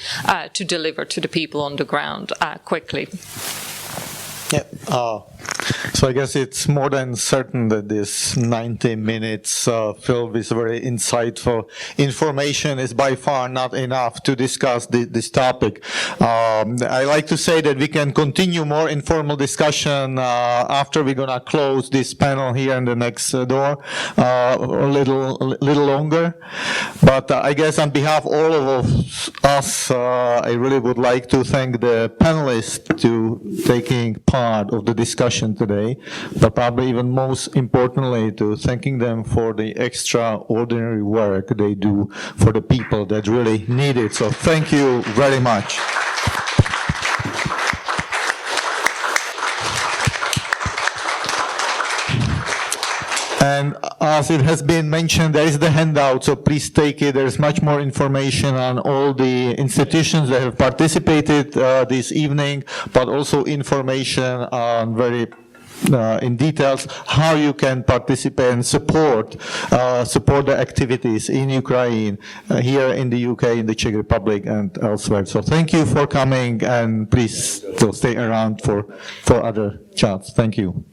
to deliver to the people on the ground quickly. Yeah. So I guess it's more than certain that this 90 minutes filled with very insightful information is by far not enough to discuss this topic. I like to say that we can continue more informal discussion after we're going to close this panel here in the next door a little longer. But I guess on behalf of all of us, I really would like to thank the panelists to taking part of the discussion today, but probably even most importantly to thanking them for the extraordinary work they do for the people that really need it. So thank you very much. And as it has been mentioned, there is the handout, so please take it. There's much more information on all the institutions that have participated this evening, but also information on very in details how you can participate and support the activities in Ukraine, here in the UK, in the Czech Republic, and elsewhere. So thank you for coming, and please still stay around for other chats. Thank you.